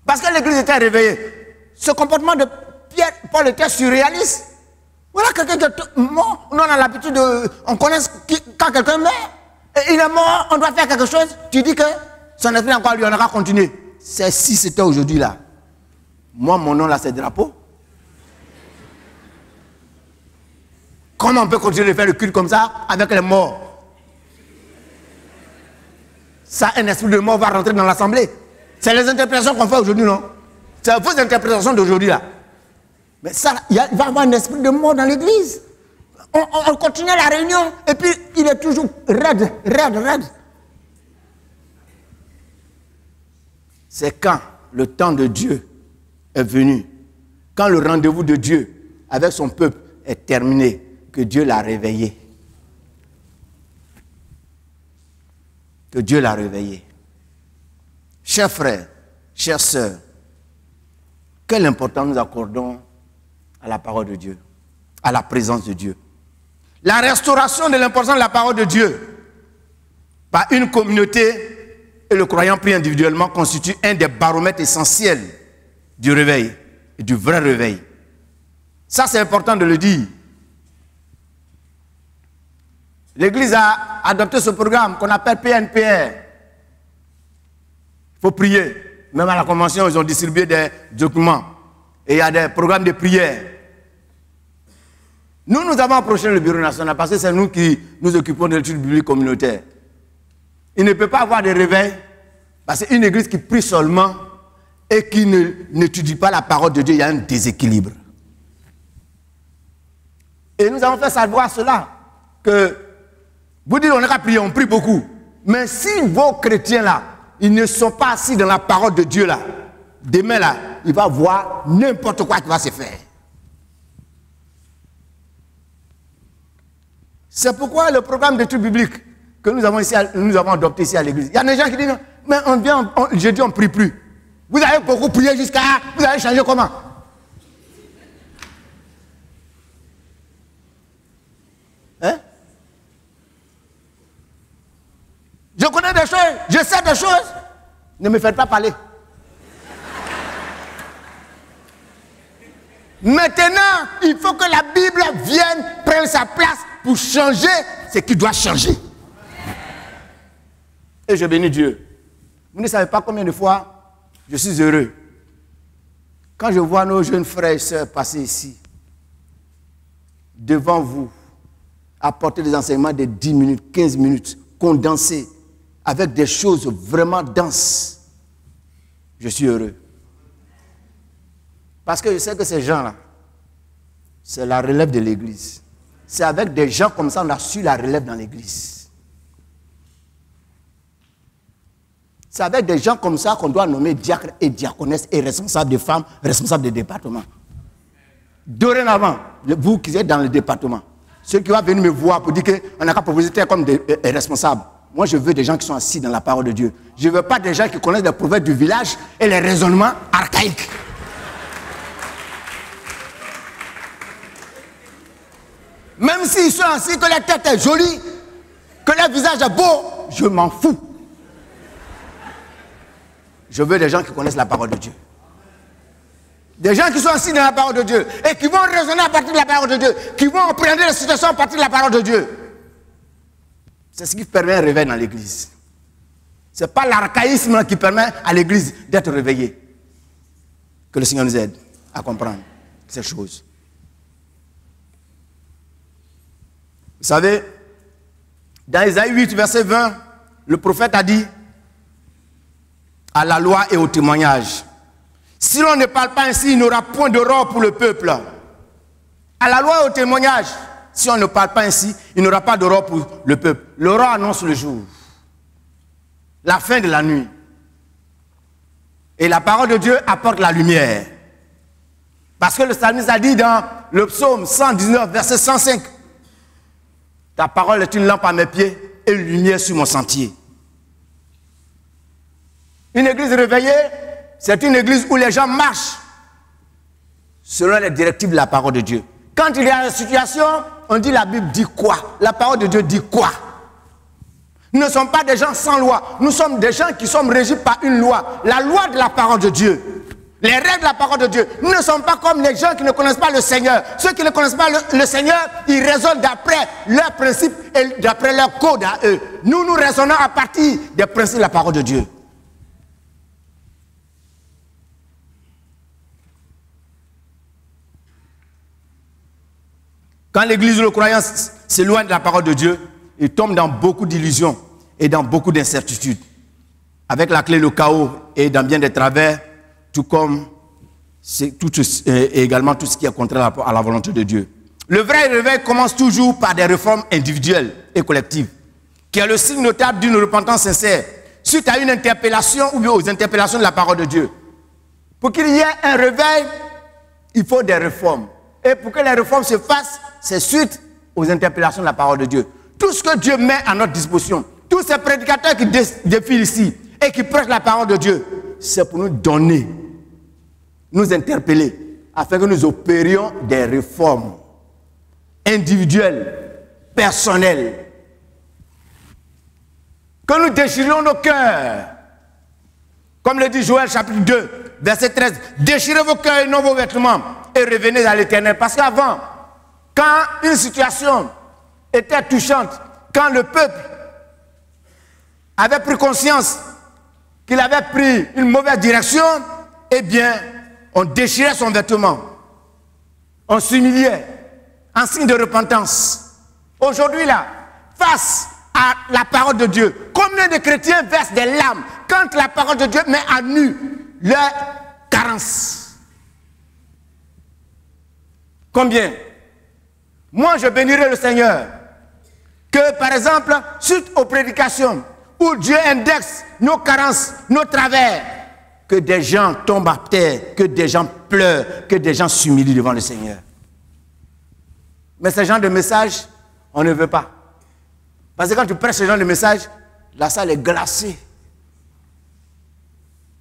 Parce que l'église était réveillée. Ce comportement de Pierre, Paul était surréaliste. Voilà quelqu'un qui est mort. Nous, on a l'habitude de... On connaît quand quelqu'un meurt. Et il est mort, on doit faire quelque chose. Tu dis que son esprit est encore à lui, on aura continué. C'est si c'était aujourd'hui là. Moi, mon nom là, c'est drapeau. Comment on peut continuer de faire le culte comme ça avec les morts? Ça, un esprit de mort va rentrer dans l'assemblée. C'est les interprétations qu'on fait aujourd'hui, non? C'est vos interprétations d'aujourd'hui là. Mais ça, il va y avoir un esprit de mort dans l'église. On continue la réunion et puis il est toujours raide. C'est quand le temps de Dieu est venu, quand le rendez-vous de Dieu avec son peuple est terminé, que Dieu l'a réveillé. Que Dieu l'a réveillé. Chers frères, chères sœurs, quelle importance nous accordons à la parole de Dieu, à la présence de Dieu. La restauration de l'importance de la parole de Dieu par une communauté et le croyant pris individuellement constitue un des baromètres essentiels du réveil, et du vrai réveil. Ça, c'est important de le dire. L'Église a adopté ce programme qu'on appelle PNPR. Il faut prier. Même à la convention, ils ont distribué des documents. Et il y a des programmes de prière. Nous avons approché le Bureau national parce que c'est nous qui nous occupons de l'étude biblique communautaire. Il ne peut pas avoir de réveil parce qu'une église qui prie seulement et qui n'étudie pas la parole de Dieu, il y a un déséquilibre. Et nous avons fait savoir cela, que vous dites on n'a qu'à prier, on prie beaucoup. Mais si vos chrétiens là, ils ne sont pas assis dans la parole de Dieu là, demain là, il va voir n'importe quoi qui va se faire. C'est pourquoi le programme d'études bibliques que nous avons adopté ici à l'église, il y a des gens qui disent, mais on vient, jeudi on ne prie plus. Vous avez beaucoup prié jusqu'à, vous avez changé comment? Hein? Je connais des choses, je sais des choses. Ne me faites pas parler. Maintenant, il faut que la Bible vienne prendre sa place pour changer ce qui doit changer. Et je bénis Dieu. Vous ne savez pas combien de fois je suis heureux quand je vois nos jeunes frères et sœurs passer ici, devant vous, apporter des enseignements de 10 minutes, 15 minutes, condensés, avec des choses vraiment denses. Je suis heureux. Parce que je sais que ces gens-là, c'est la relève de l'église. C'est avec des gens comme ça qu'on a su la relève dans l'église. C'est avec des gens comme ça qu'on doit nommer diacre et diaconesse et responsable de femmes, responsable de département. Dorénavant, vous qui êtes dans le département, ceux qui vont venir me voir pour dire qu'on n'a qu'à proposer comme des responsables. Moi, je veux des gens qui sont assis dans la parole de Dieu. Je ne veux pas des gens qui connaissent les proverbes du village et les raisonnements archaïques. Même s'ils sont assis, que la tête est jolie, que leur visage est beau, je m'en fous. Je veux des gens qui connaissent la parole de Dieu. Des gens qui sont assis dans la parole de Dieu et qui vont raisonner à partir de la parole de Dieu, qui vont appréhender les situations à partir de la parole de Dieu. C'est ce qui permet un réveil dans l'église. Ce n'est pas l'archaïsme qui permet à l'église d'être réveillée. Que le Seigneur nous aide à comprendre ces choses. Vous savez, dans Isaïe 8, verset 20, le prophète a dit à la loi et au témoignage, si l'on ne parle pas ainsi, il n'y aura point d'aurore pour le peuple. À la loi et au témoignage, si on ne parle pas ainsi, il n'y aura pas d'aurore pour le peuple. L'aurore annonce le jour, la fin de la nuit. Et la parole de Dieu apporte la lumière. Parce que le psalmiste a dit dans le psaume 119, verset 105, ta parole est une lampe à mes pieds et une lumière sur mon sentier. Une église réveillée, c'est une église où les gens marchent selon les directives de la parole de Dieu. Quand il y a une situation, on dit la Bible dit quoi? La parole de Dieu dit quoi? Nous ne sommes pas des gens sans loi. Nous sommes des gens qui sommes régis par une loi. La loi de la parole de Dieu. Les règles de la parole de Dieu. Nous ne sommes pas comme les gens qui ne connaissent pas le Seigneur. Ceux qui ne connaissent pas le Seigneur, ils raisonnent d'après leurs principes et d'après leur code à eux. Nous raisonnons à partir des principes de la parole de Dieu. Quand l'église ou le croyant s'éloigne de la parole de Dieu, il tombe dans beaucoup d'illusions et dans beaucoup d'incertitudes. Avec la clé, le chaos et dans bien des travers, tout comme et également tout ce qui est contraire à la volonté de Dieu. Le vrai réveil commence toujours par des réformes individuelles et collectives, qui est le signe notable d'une repentance sincère, suite à une interpellation ou bien aux interpellations de la parole de Dieu. Pour qu'il y ait un réveil, il faut des réformes. Et pour que les réformes se fassent, c'est suite aux interpellations de la parole de Dieu. Tout ce que Dieu met à notre disposition, tous ces prédicateurs qui défilent ici et qui prêchent la parole de Dieu, c'est pour nous donner, nous interpeller, afin que nous opérions des réformes individuelles, personnelles. Que nous déchirions nos cœurs. Comme le dit Joël chapitre 2, verset 13. Déchirez vos cœurs et non vos vêtements et revenez à l'Éternel. Parce qu'avant, quand une situation était touchante, quand le peuple avait pris conscience qu'il avait pris une mauvaise direction, eh bien, on déchirait son vêtement. On s'humiliait en signe de repentance. Aujourd'hui là, face à la parole de Dieu, combien de chrétiens versent des larmes quand la parole de Dieu met à nu leur carence? Combien? Moi, je bénirai le Seigneur que, par exemple, suite aux prédications où Dieu indexe nos carences, nos travers, que des gens tombent à terre, que des gens pleurent, que des gens s'humilient devant le Seigneur. Mais ce genre de message, on ne veut pas. Parce que quand tu prêches ce genre de message, la salle est glacée.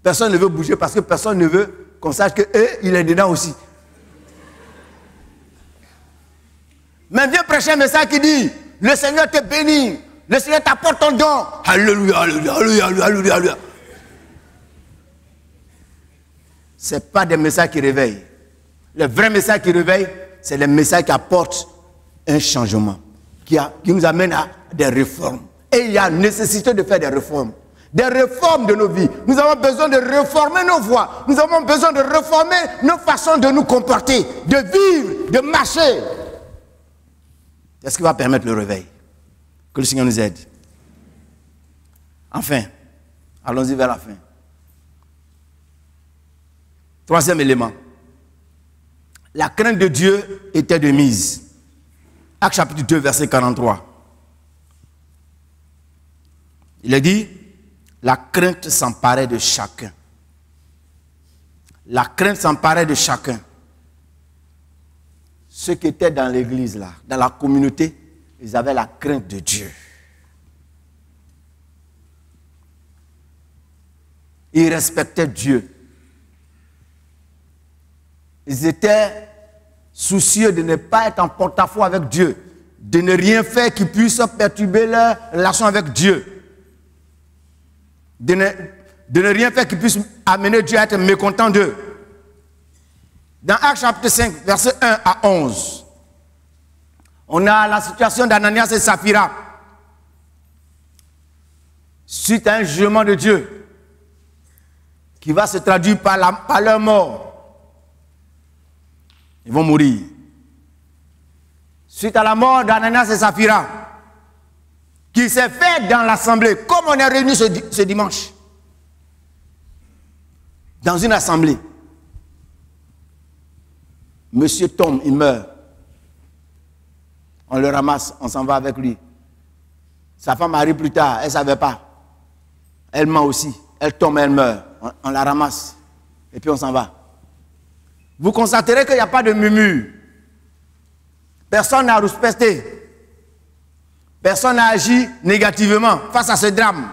Personne ne veut bouger parce que personne ne veut qu'on sache qu'il est dedans aussi. Mais viens prêcher un message qui dit, le Seigneur te bénit, le Seigneur t'apporte ton don. Alléluia, alléluia, alléluia, alléluia, alléluia. Ce n'est pas des messages qui réveillent. Le vrai message qui réveille, c'est les messages qui apportent un changement, qui nous amène à des réformes. Et il y a nécessité de faire des réformes. Des réformes de nos vies. Nous avons besoin de réformer nos voies. Nous avons besoin de réformer nos façons de nous comporter, de vivre, de marcher. C'est ce qui va permettre le réveil. Que le Seigneur nous aide. Enfin, allons-y vers la fin. Troisième élément. La crainte de Dieu était de mise. Actes chapitre 2, verset 43. Il a dit, la crainte s'emparait de chacun. La crainte s'emparait de chacun. Ceux qui étaient dans l'église, là, dans la communauté, ils avaient la crainte de Dieu. Ils respectaient Dieu. Ils étaient soucieux de ne pas être en porte-à-faux avec Dieu, de ne rien faire qui puisse perturber leur relation avec Dieu, de ne rien faire qui puisse amener Dieu à être mécontent d'eux. Dans Actes chapitre 5, versets 1 à 11, on a la situation d'Ananias et Saphira. Suite à un jugement de Dieu qui va se traduire par leur mort. Ils vont mourir. Suite à la mort d'Ananias et Saphira, qui s'est fait dans l'assemblée, comme on est réunis ce dimanche, dans une assemblée. Monsieur tombe, il meurt. On le ramasse, on s'en va avec lui. Sa femme arrive plus tard, elle ne savait pas. Elle ment aussi. Elle tombe, elle meurt. On la ramasse. Et puis on s'en va. Vous constaterez qu'il n'y a pas de murmure. Personne n'a rouspesté. Personne n'a agi négativement face à ce drame.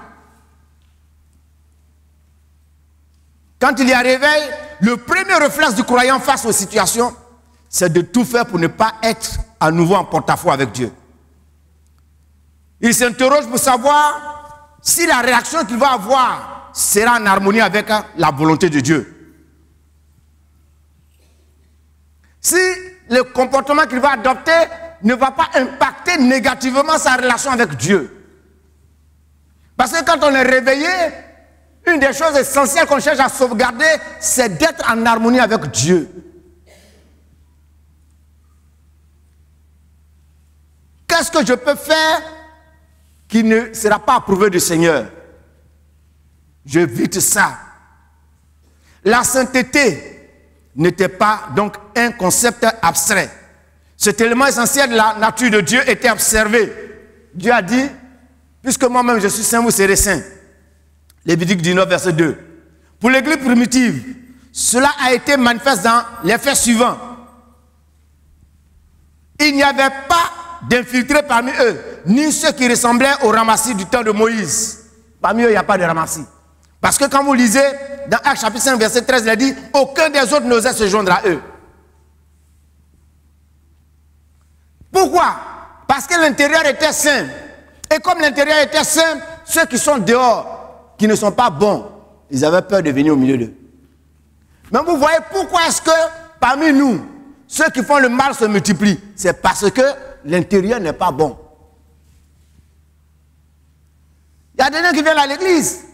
Quand il y a réveil, le premier réflexe du croyant face aux situations, c'est de tout faire pour ne pas être à nouveau en porte-à-faux avec Dieu. Il s'interroge pour savoir si la réaction qu'il va avoir sera en harmonie avec la volonté de Dieu. Si le comportement qu'il va adopter ne va pas impacter négativement sa relation avec Dieu. Parce que quand on est réveillé, une des choses essentielles qu'on cherche à sauvegarder, c'est d'être en harmonie avec Dieu. qu'est-ce que je peux faire qui ne sera pas approuvé du Seigneur? J'évite ça. La sainteté n'était pas donc un concept abstrait. Cet élément essentiel de la nature de Dieu était observé. Dieu a dit, puisque moi-même je suis saint, vous serez saints. Lévitique 19, verset 2. Pour l'église primitive, cela a été manifeste dans les faits suivants. Il n'y avait pas d'infiltrés parmi eux, ni ceux qui ressemblaient aux ramassis du temps de Moïse. Parmi eux, il n'y a pas de ramassis. Parce que quand vous lisez dans Actes chapitre 5, verset 13, il a dit, aucun des autres n'osait se joindre à eux. Pourquoi? Parce que l'intérieur était saint. Et comme l'intérieur était saint, ceux qui sont dehors, qui ne sont pas bons, ils avaient peur de venir au milieu d'eux. Mais vous voyez pourquoi est-ce que parmi nous, ceux qui font le mal se multiplient? C'est parce que l'intérieur n'est pas bon. Il y a des gens qui viennent à l'église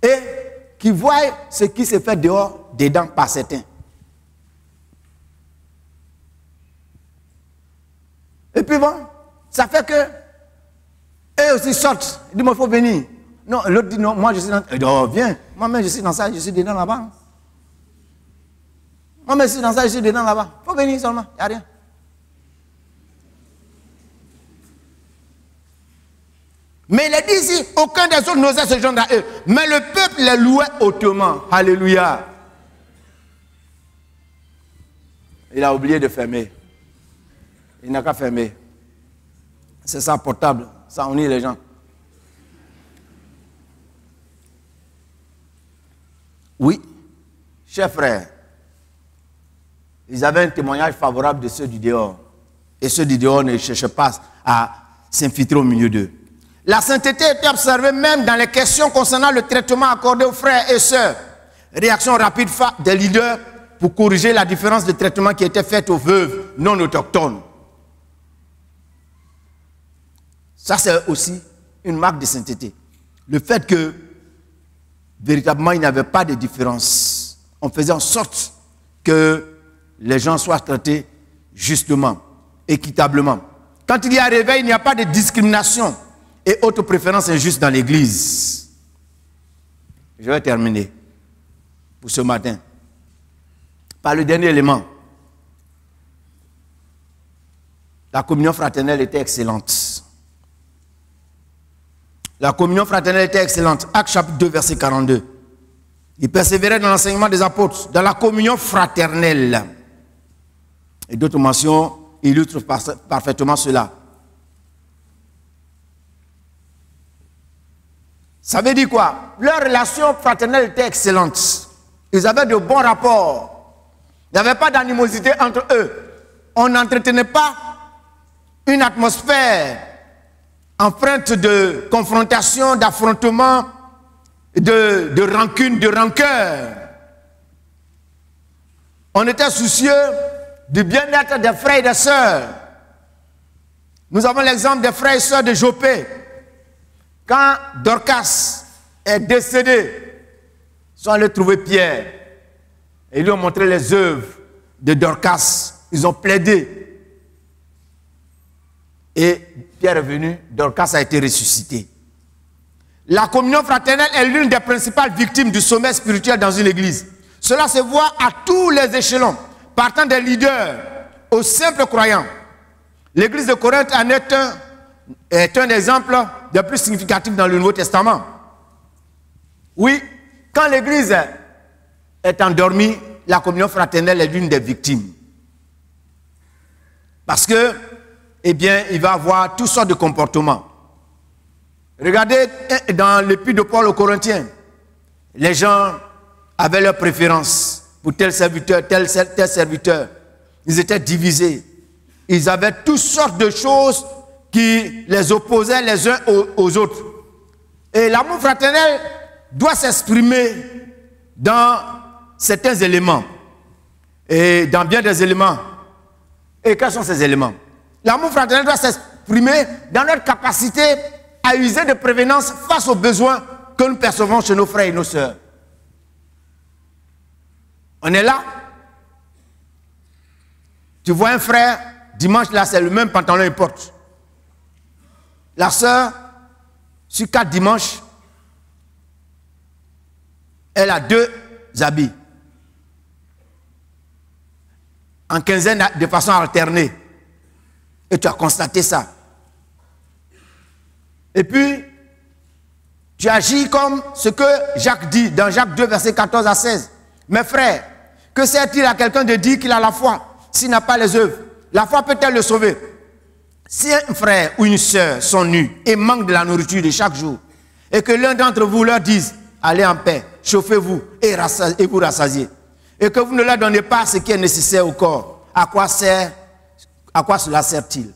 et qui voient ce qui se fait dehors, dedans par certains. Et puis bon, ça fait que eux aussi sortent. Ils disent, il faut venir. Non, l'autre dit, non, moi je suis dans... Il dit, oh, viens. Moi-même je suis dans ça, je suis dedans là-bas. Moi-même je suis dans ça, je suis dedans là-bas. Il faut venir seulement, il n'y a rien. Mais il est dit ici, aucun des autres n'osait se joindre à eux. Mais le peuple les louait hautement. Alléluia. Il a oublié de fermer. Il n'a qu'à fermer. C'est ça, portable. Ça unit les gens. Oui, chers frères, ils avaient un témoignage favorable de ceux du dehors. Et ceux du dehors ne cherchaient pas à s'infiltrer au milieu d'eux. La sainteté était observée même dans les questions concernant le traitement accordé aux frères et sœurs. Réaction rapide des leaders pour corriger la différence de traitement qui était faite aux veuves non autochtones. Ça, c'est aussi une marque de sainteté. Le fait que, véritablement, il n'y avait pas de différence. On faisait en sorte que les gens soient traités justement, équitablement. Quand il y a réveil, il n'y a pas de discrimination et autre préférence injuste dans l'église. Je vais terminer pour ce matin par le dernier élément. La communion fraternelle était excellente. La communion fraternelle était excellente. Actes chapitre 2, verset 42. Ils persévéraient dans l'enseignement des apôtres, dans la communion fraternelle. Et d'autres mentions illustrent parfaitement cela. Ça veut dire quoi? Leur relation fraternelle était excellente. Ils avaient de bons rapports. Il n'y avait pas d'animosité entre eux. On n'entretenait pas une atmosphère empreinte de confrontation, d'affrontement, de rancune, de rancœur. On était soucieux du bien-être des frères et des sœurs. Nous avons l'exemple des frères et sœurs de Jopé. Quand Dorcas est décédé, ils sont allés trouver Pierre. Et ils lui ont montré les œuvres de Dorcas. Ils ont plaidé. Et Pierre est venu, Dorcas a été ressuscité. La communion fraternelle est l'une des principales victimes du sommet spirituel dans une église. Cela se voit à tous les échelons, partant des leaders aux simples croyants. L'église de Corinthe en est un exemple des plus significatifs dans le Nouveau Testament. Oui, quand l'église est endormie, la communion fraternelle est l'une des victimes. Parce que, eh bien, il va avoir toutes sortes de comportements. Regardez dans l'épître de Paul aux Corinthiens, les gens avaient leurs préférences pour tel serviteur, tel serviteur. Ils étaient divisés. Ils avaient toutes sortes de choses qui les opposaient les uns aux autres. Et l'amour fraternel doit s'exprimer dans certains éléments. Et dans bien des éléments. Et quels sont ces éléments? L'amour fraternel doit s'exprimer dans notre capacité à user de prévenance face aux besoins que nous percevons chez nos frères et nos sœurs. On est là. Tu vois un frère dimanche là, c'est le même pantalon qu'il porte. La sœur, sur 4 dimanches, elle a 2 habits. En quinzaine, de façon alternée. Et tu as constaté ça. Et puis, tu agis comme ce que Jacques dit dans Jacques 2, versets 14 à 16. Mes frères, que sert-il à quelqu'un de dire qu'il a la foi s'il n'a pas les œuvres? La foi peut-elle le sauver? Si un frère ou une sœur sont nus et manquent de la nourriture de chaque jour, et que l'un d'entre vous leur dise, allez en paix, chauffez-vous et vous rassasiez, et que vous ne leur donnez pas ce qui est nécessaire au corps, à quoi cela sert-il?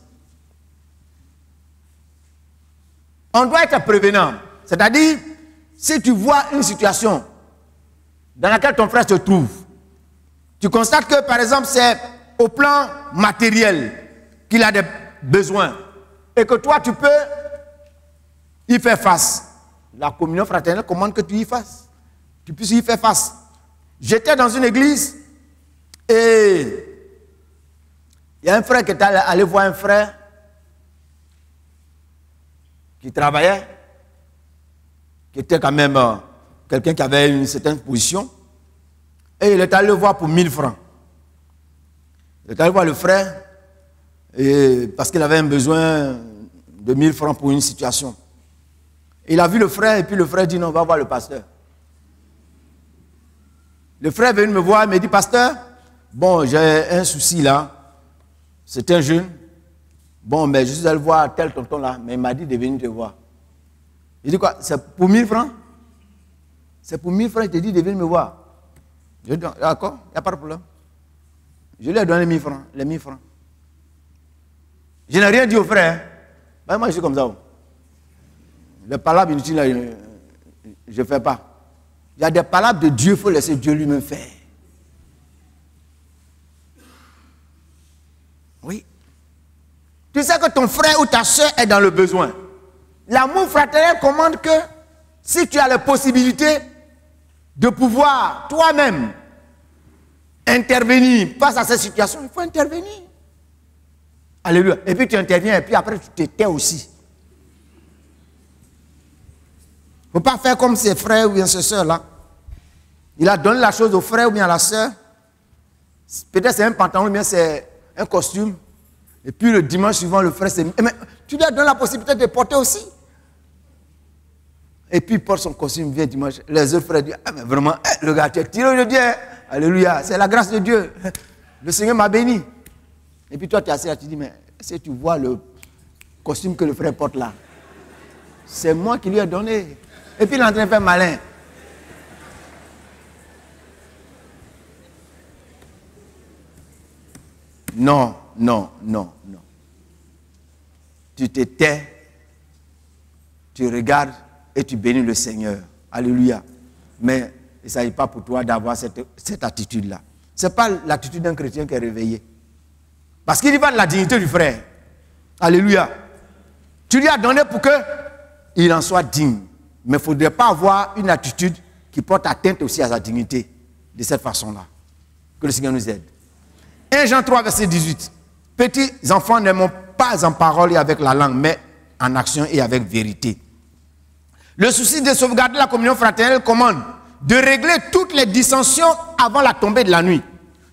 On doit être prévenant. C'est-à-dire, si tu vois une situation dans laquelle ton frère se trouve, tu constates que, par exemple, c'est au plan matériel qu'il a des besoins, et que toi, tu peux y faire face. La communion fraternelle commande que tu y fasses. Tu puisses y faire face. J'étais dans une église, et il y a un frère qui est allé voir un frère qui travaillait, qui était quand même quelqu'un qui avait une certaine position, et il est allé le voir pour 1000 francs. Il est allé voir le frère parce qu'il avait un besoin de 1000 francs pour une situation. Il a vu le frère, et puis le frère dit non, on va voir le pasteur. Le frère est venu me voir, il me dit, pasteur, bon, j'ai un souci là, c'est un jeune, bon, mais je suis allé voir tel tonton là, mais il m'a dit de venir te voir. Il dit quoi? C'est pour 1000 francs? C'est pour 1000 francs, il te dit de venir me voir. Je dis, d'accord, il n'y a pas de problème. Je lui ai donné les 1000 francs, les 1000 francs. Je n'ai rien dit au frère. Ben, moi, je suis comme ça. Les palabres inutiles, là, je ne fais pas. Il y a des palabres de Dieu, il faut laisser Dieu lui-même faire. Oui. Tu sais que ton frère ou ta soeur est dans le besoin. L'amour fraternel commande que si tu as la possibilité de pouvoir toi-même intervenir face à cette situation, il faut intervenir. Alléluia. Et puis tu interviens et puis après tu te tais aussi. Il ne faut pas faire comme ses frères ou bien ses soeurs là. Il a donné la chose au frère ou bien à la soeur. Peut-être c'est un pantalon ou bien c'est un costume. Et puis le dimanche suivant, le frère c'est... Mais tu lui as donné la possibilité de porter aussi. Et puis il porte son costume, vient dimanche. Les autres frères disent, ah mais vraiment, le gars, tu es tiré de Dieu. Alléluia, c'est la grâce de Dieu. Le Seigneur m'a béni. Et puis toi tu es assis là, tu dis, mais est-ce que tu vois le costume que le frère porte là? C'est moi qui lui ai donné. Et puis il est en train de faire malin. Non, non, non, non. Tu te tais, tu regardes et tu bénis le Seigneur. Alléluia. Mais il ne s'agit pas pour toi d'avoir cette attitude-là. Ce n'est pas l'attitude d'un chrétien qui est réveillé. Parce qu'il y va de la dignité du frère. Alléluia. Tu lui as donné pour qu'il en soit digne. Mais il ne faudrait pas avoir une attitude qui porte atteinte aussi à sa dignité. De cette façon-là. Que le Seigneur nous aide. 1 Jean 3, verset 18. Petits enfants, n'aimons pas en parole et avec la langue, mais en action et avec vérité. Le souci de sauvegarder la communion fraternelle commande de régler toutes les dissensions avant la tombée de la nuit,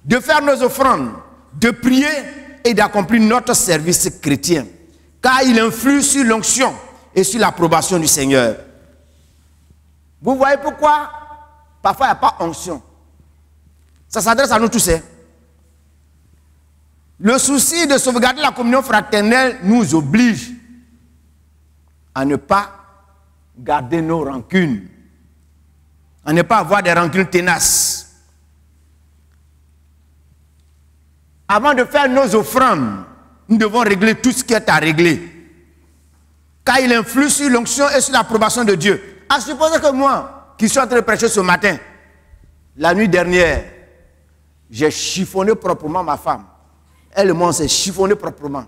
de faire nos offrandes, de prier et d'accomplir notre service chrétien, car il influe sur l'onction et sur l'approbation du Seigneur. Vous voyez pourquoi parfois il n'y a pas onction. Ça s'adresse à nous tous. Le souci de sauvegarder la communion fraternelle nous oblige à ne pas garder nos rancunes, à ne pas avoir des rancunes tenaces. Avant de faire nos offrandes, nous devons régler tout ce qui est à régler, car il influe sur l'onction et sur l'approbation de Dieu. À supposer que moi, qui suis en train de prêcher ce matin, la nuit dernière, j'ai chiffonné proprement ma femme. Elle et moi, on s'est chiffonné proprement.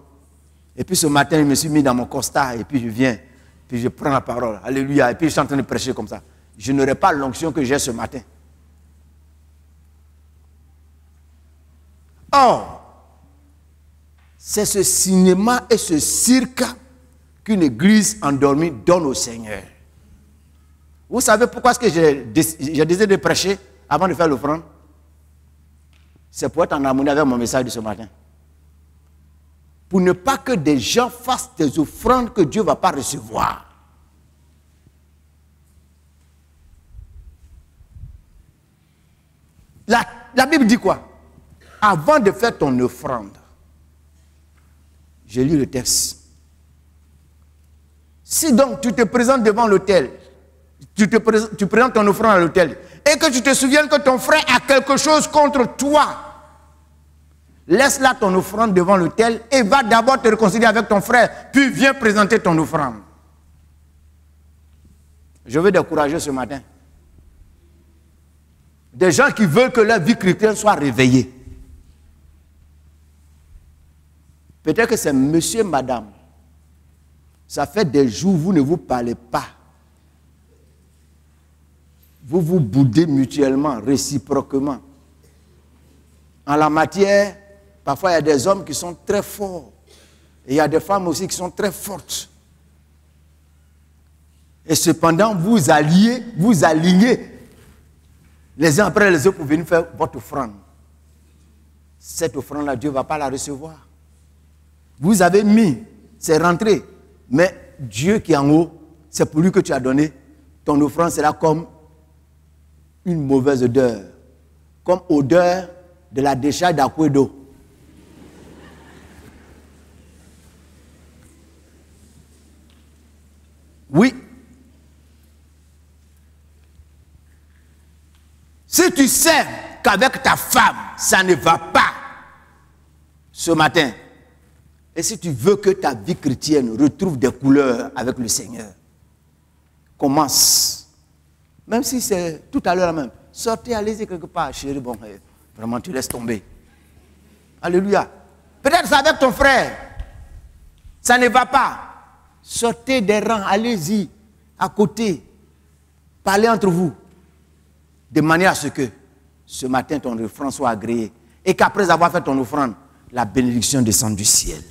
Et puis ce matin, je me suis mis dans mon costard et puis je viens, puis je prends la parole. Alléluia. Et puis je suis en train de prêcher comme ça. Je n'aurai pas l'onction que j'ai ce matin. Or, C'est ce cinéma et ce cirque qu'une église endormie donne au Seigneur. Vous savez pourquoi est-ce que j'ai décidé de prêcher avant de faire l'offrande? C'est pour être en harmonie avec mon message de ce matin. Pour ne pas que des gens fassent des offrandes que Dieu ne va pas recevoir. La Bible dit quoi? Avant de faire ton offrande, je lis le texte. Si donc tu te présentes devant l'autel, tu présentes ton offrande à l'autel, et que tu te souviennes que ton frère a quelque chose contre toi, laisse là ton offrande devant l'autel et va d'abord te réconcilier avec ton frère, puis viens présenter ton offrande. Je veux décourager ce matin des gens qui veulent que leur vie chrétienne soit réveillée. Peut-être que c'est monsieur, madame. Ça fait des jours, vous ne vous parlez pas. Vous vous boudez mutuellement, réciproquement. En la matière, parfois il y a des hommes qui sont très forts. Et il y a des femmes aussi qui sont très fortes. Et cependant, vous alignez les uns après les autres pour venir faire votre offrande. Cette offrande-là, Dieu ne va pas la recevoir. Vous avez mis, c'est rentré. Mais Dieu qui est en haut, c'est pour lui que tu as donné. Ton offrande sera comme une mauvaise odeur. Comme odeur de la décharge d'Aquedo. Oui. Si tu sais qu'avec ta femme, ça ne va pas ce matin, et si tu veux que ta vie chrétienne retrouve des couleurs avec le Seigneur, commence. Même si c'est tout à l'heure même. Sortez, allez-y quelque part, chérie. Bon, vraiment, tu laisses tomber. Alléluia. Peut-être c'est avec ton frère. Ça ne va pas. Sortez des rangs, allez-y, à côté. Parlez entre vous. De manière à ce que ce matin, ton offrande soit agréée. Et qu'après avoir fait ton offrande, la bénédiction descende du ciel.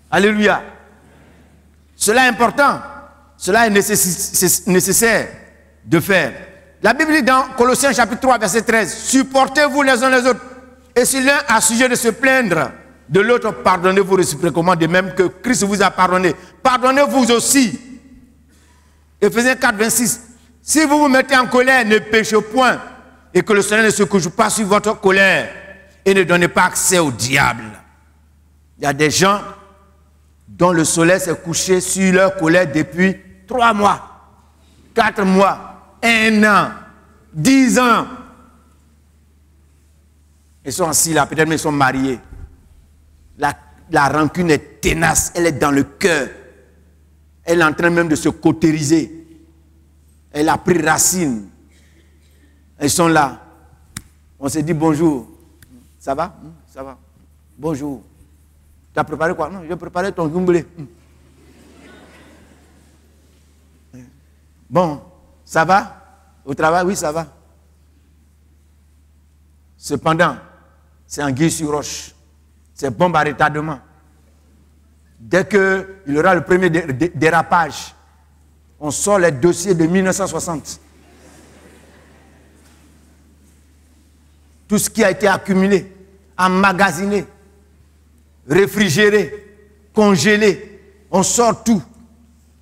Alléluia. Cela est important. Cela est nécessaire de faire. La Bible dit dans Colossiens chapitre 3, verset 13, « Supportez-vous les uns les autres. Et si l'un a sujet de se plaindre de l'autre, pardonnez-vous réciproquement, de même que Christ vous a pardonné. Pardonnez-vous aussi. » Éphésiens 4, 26. « Si vous vous mettez en colère, ne péchez point, et que le Seigneur ne se couche pas sur votre colère, et ne donnez pas accès au diable. » Il y a des gens dont le soleil s'est couché sur leur colère depuis 3 mois, 4 mois, 1 an, 10 ans. Ils sont assis là, peut-être même ils sont mariés. La rancune est tenace, elle est dans le cœur. Elle est en train même de se cautériser. Elle a pris racine. Ils sont là. On s'est dit bonjour. Ça va? Ça va. Bonjour. Tu as préparé quoi? Non, j'ai préparé ton gumblé. Bon, ça va? Au travail, oui, ça va. Cependant, c'est anguille sur roche. C'est bombe à retardement. Dès qu'il y aura le premier dérapage, on sort les dossiers de 1960. Tout ce qui a été accumulé, emmagasiné, réfrigéré, congelé, on sort tout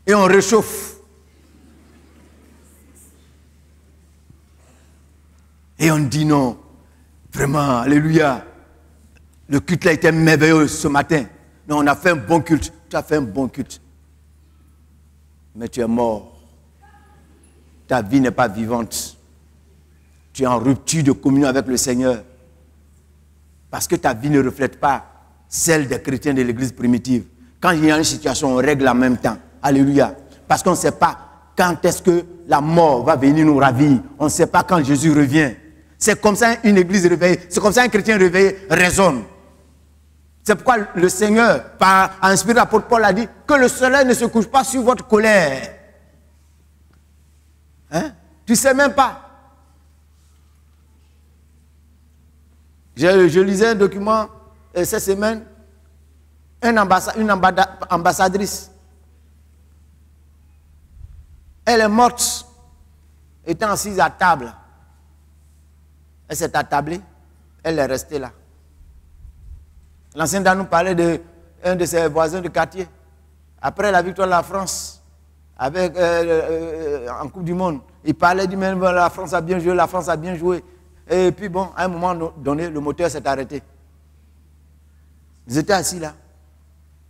et on réchauffe. Et on dit non, vraiment, alléluia, le culte a été merveilleux ce matin. Non, on a fait un bon culte. Tu as fait un bon culte. Mais tu es mort. Ta vie n'est pas vivante. Tu es en rupture de communion avec le Seigneur. Parce que ta vie ne reflète pas celle des chrétiens de l'église primitive. Quand il y a une situation, on règle en même temps. Alléluia. Parce qu'on ne sait pas quand est-ce que la mort va venir nous ravir. On ne sait pas quand Jésus revient. C'est comme ça une église réveillée. C'est comme ça un chrétien réveillé raisonne. C'est pourquoi le Seigneur, a inspiré l'apôtre Paul, a dit que le soleil ne se couche pas sur votre colère. Hein? Tu ne sais même pas. Je lisais un document cette semaine, une ambassadrice. Elle est morte, étant assise à table. Elle s'est attablée, elle est restée là. L'ancien dame nous parlait d'un de ses voisins de quartier. Après la victoire de la France, avec, en Coupe du Monde, il parlait du même, la France a bien joué, la France a bien joué. Et puis bon, à un moment donné, le moteur s'est arrêté. Ils étaient assis là.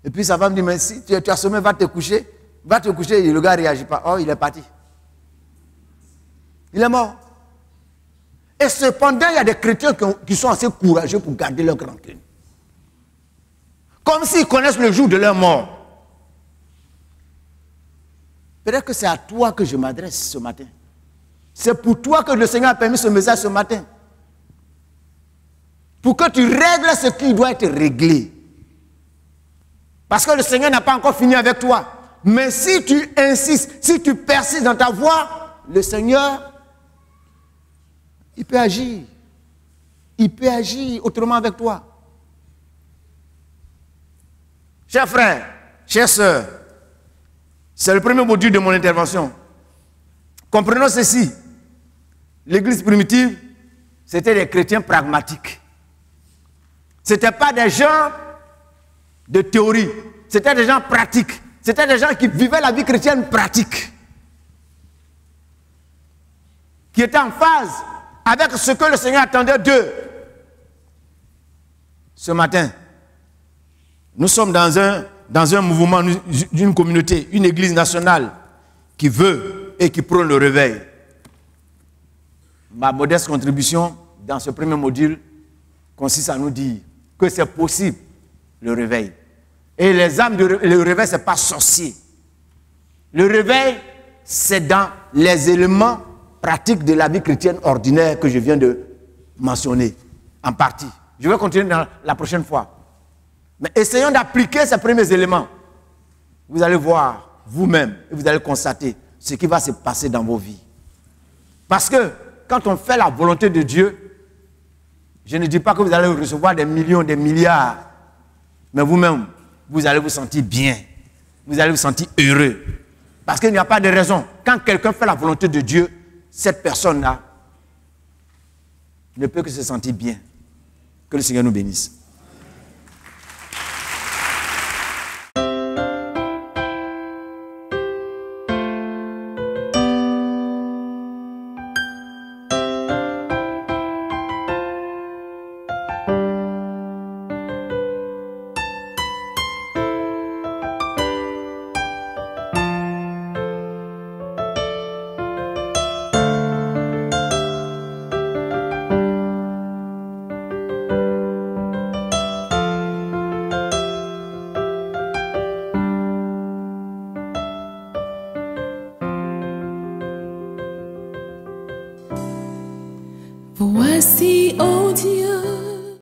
Et puis sa femme dit, mais si tu as sommeil, va te coucher. Va te coucher, et le gars ne réagit pas. Oh, il est parti. Il est mort. Et cependant, il y a des chrétiens qui sont assez courageux pour garder leur rancune. Comme s'ils connaissent le jour de leur mort. Peut-être que c'est à toi que je m'adresse ce matin. C'est pour toi que le Seigneur a permis ce message ce matin. Pour que tu règles ce qui doit être réglé. Parce que le Seigneur n'a pas encore fini avec toi. Mais si tu insistes, si tu persistes dans ta voie, le Seigneur, il peut agir. Il peut agir autrement avec toi. Chers frères, chères sœurs, c'est le premier module de mon intervention. Comprenons ceci. L'église primitive, c'était des chrétiens pragmatiques. Ce n'étaient pas des gens de théorie. C'était des gens pratiques. C'était des gens qui vivaient la vie chrétienne pratique. Qui étaient en phase avec ce que le Seigneur attendait d'eux. Ce matin, nous sommes dans un mouvement d'une communauté, une église nationale qui veut et qui prône le réveil. Ma modeste contribution dans ce premier module consiste à nous dire que c'est possible le réveil. Et les âmes, le réveil, ce n'est pas sorcier. Le réveil, c'est dans les éléments pratiques de la vie chrétienne ordinaire que je viens de mentionner, en partie. Je vais continuer dans la prochaine fois. Mais essayons d'appliquer ces premiers éléments. Vous allez voir vous-même et vous allez constater ce qui va se passer dans vos vies. Parce que quand on fait la volonté de Dieu, je ne dis pas que vous allez recevoir des millions, des milliards, mais vous-même, vous allez vous sentir bien. Vous allez vous sentir heureux. Parce qu'il n'y a pas de raison. Quand quelqu'un fait la volonté de Dieu, cette personne-là ne peut que se sentir bien. Que le Seigneur nous bénisse. Voici, ô Dieu,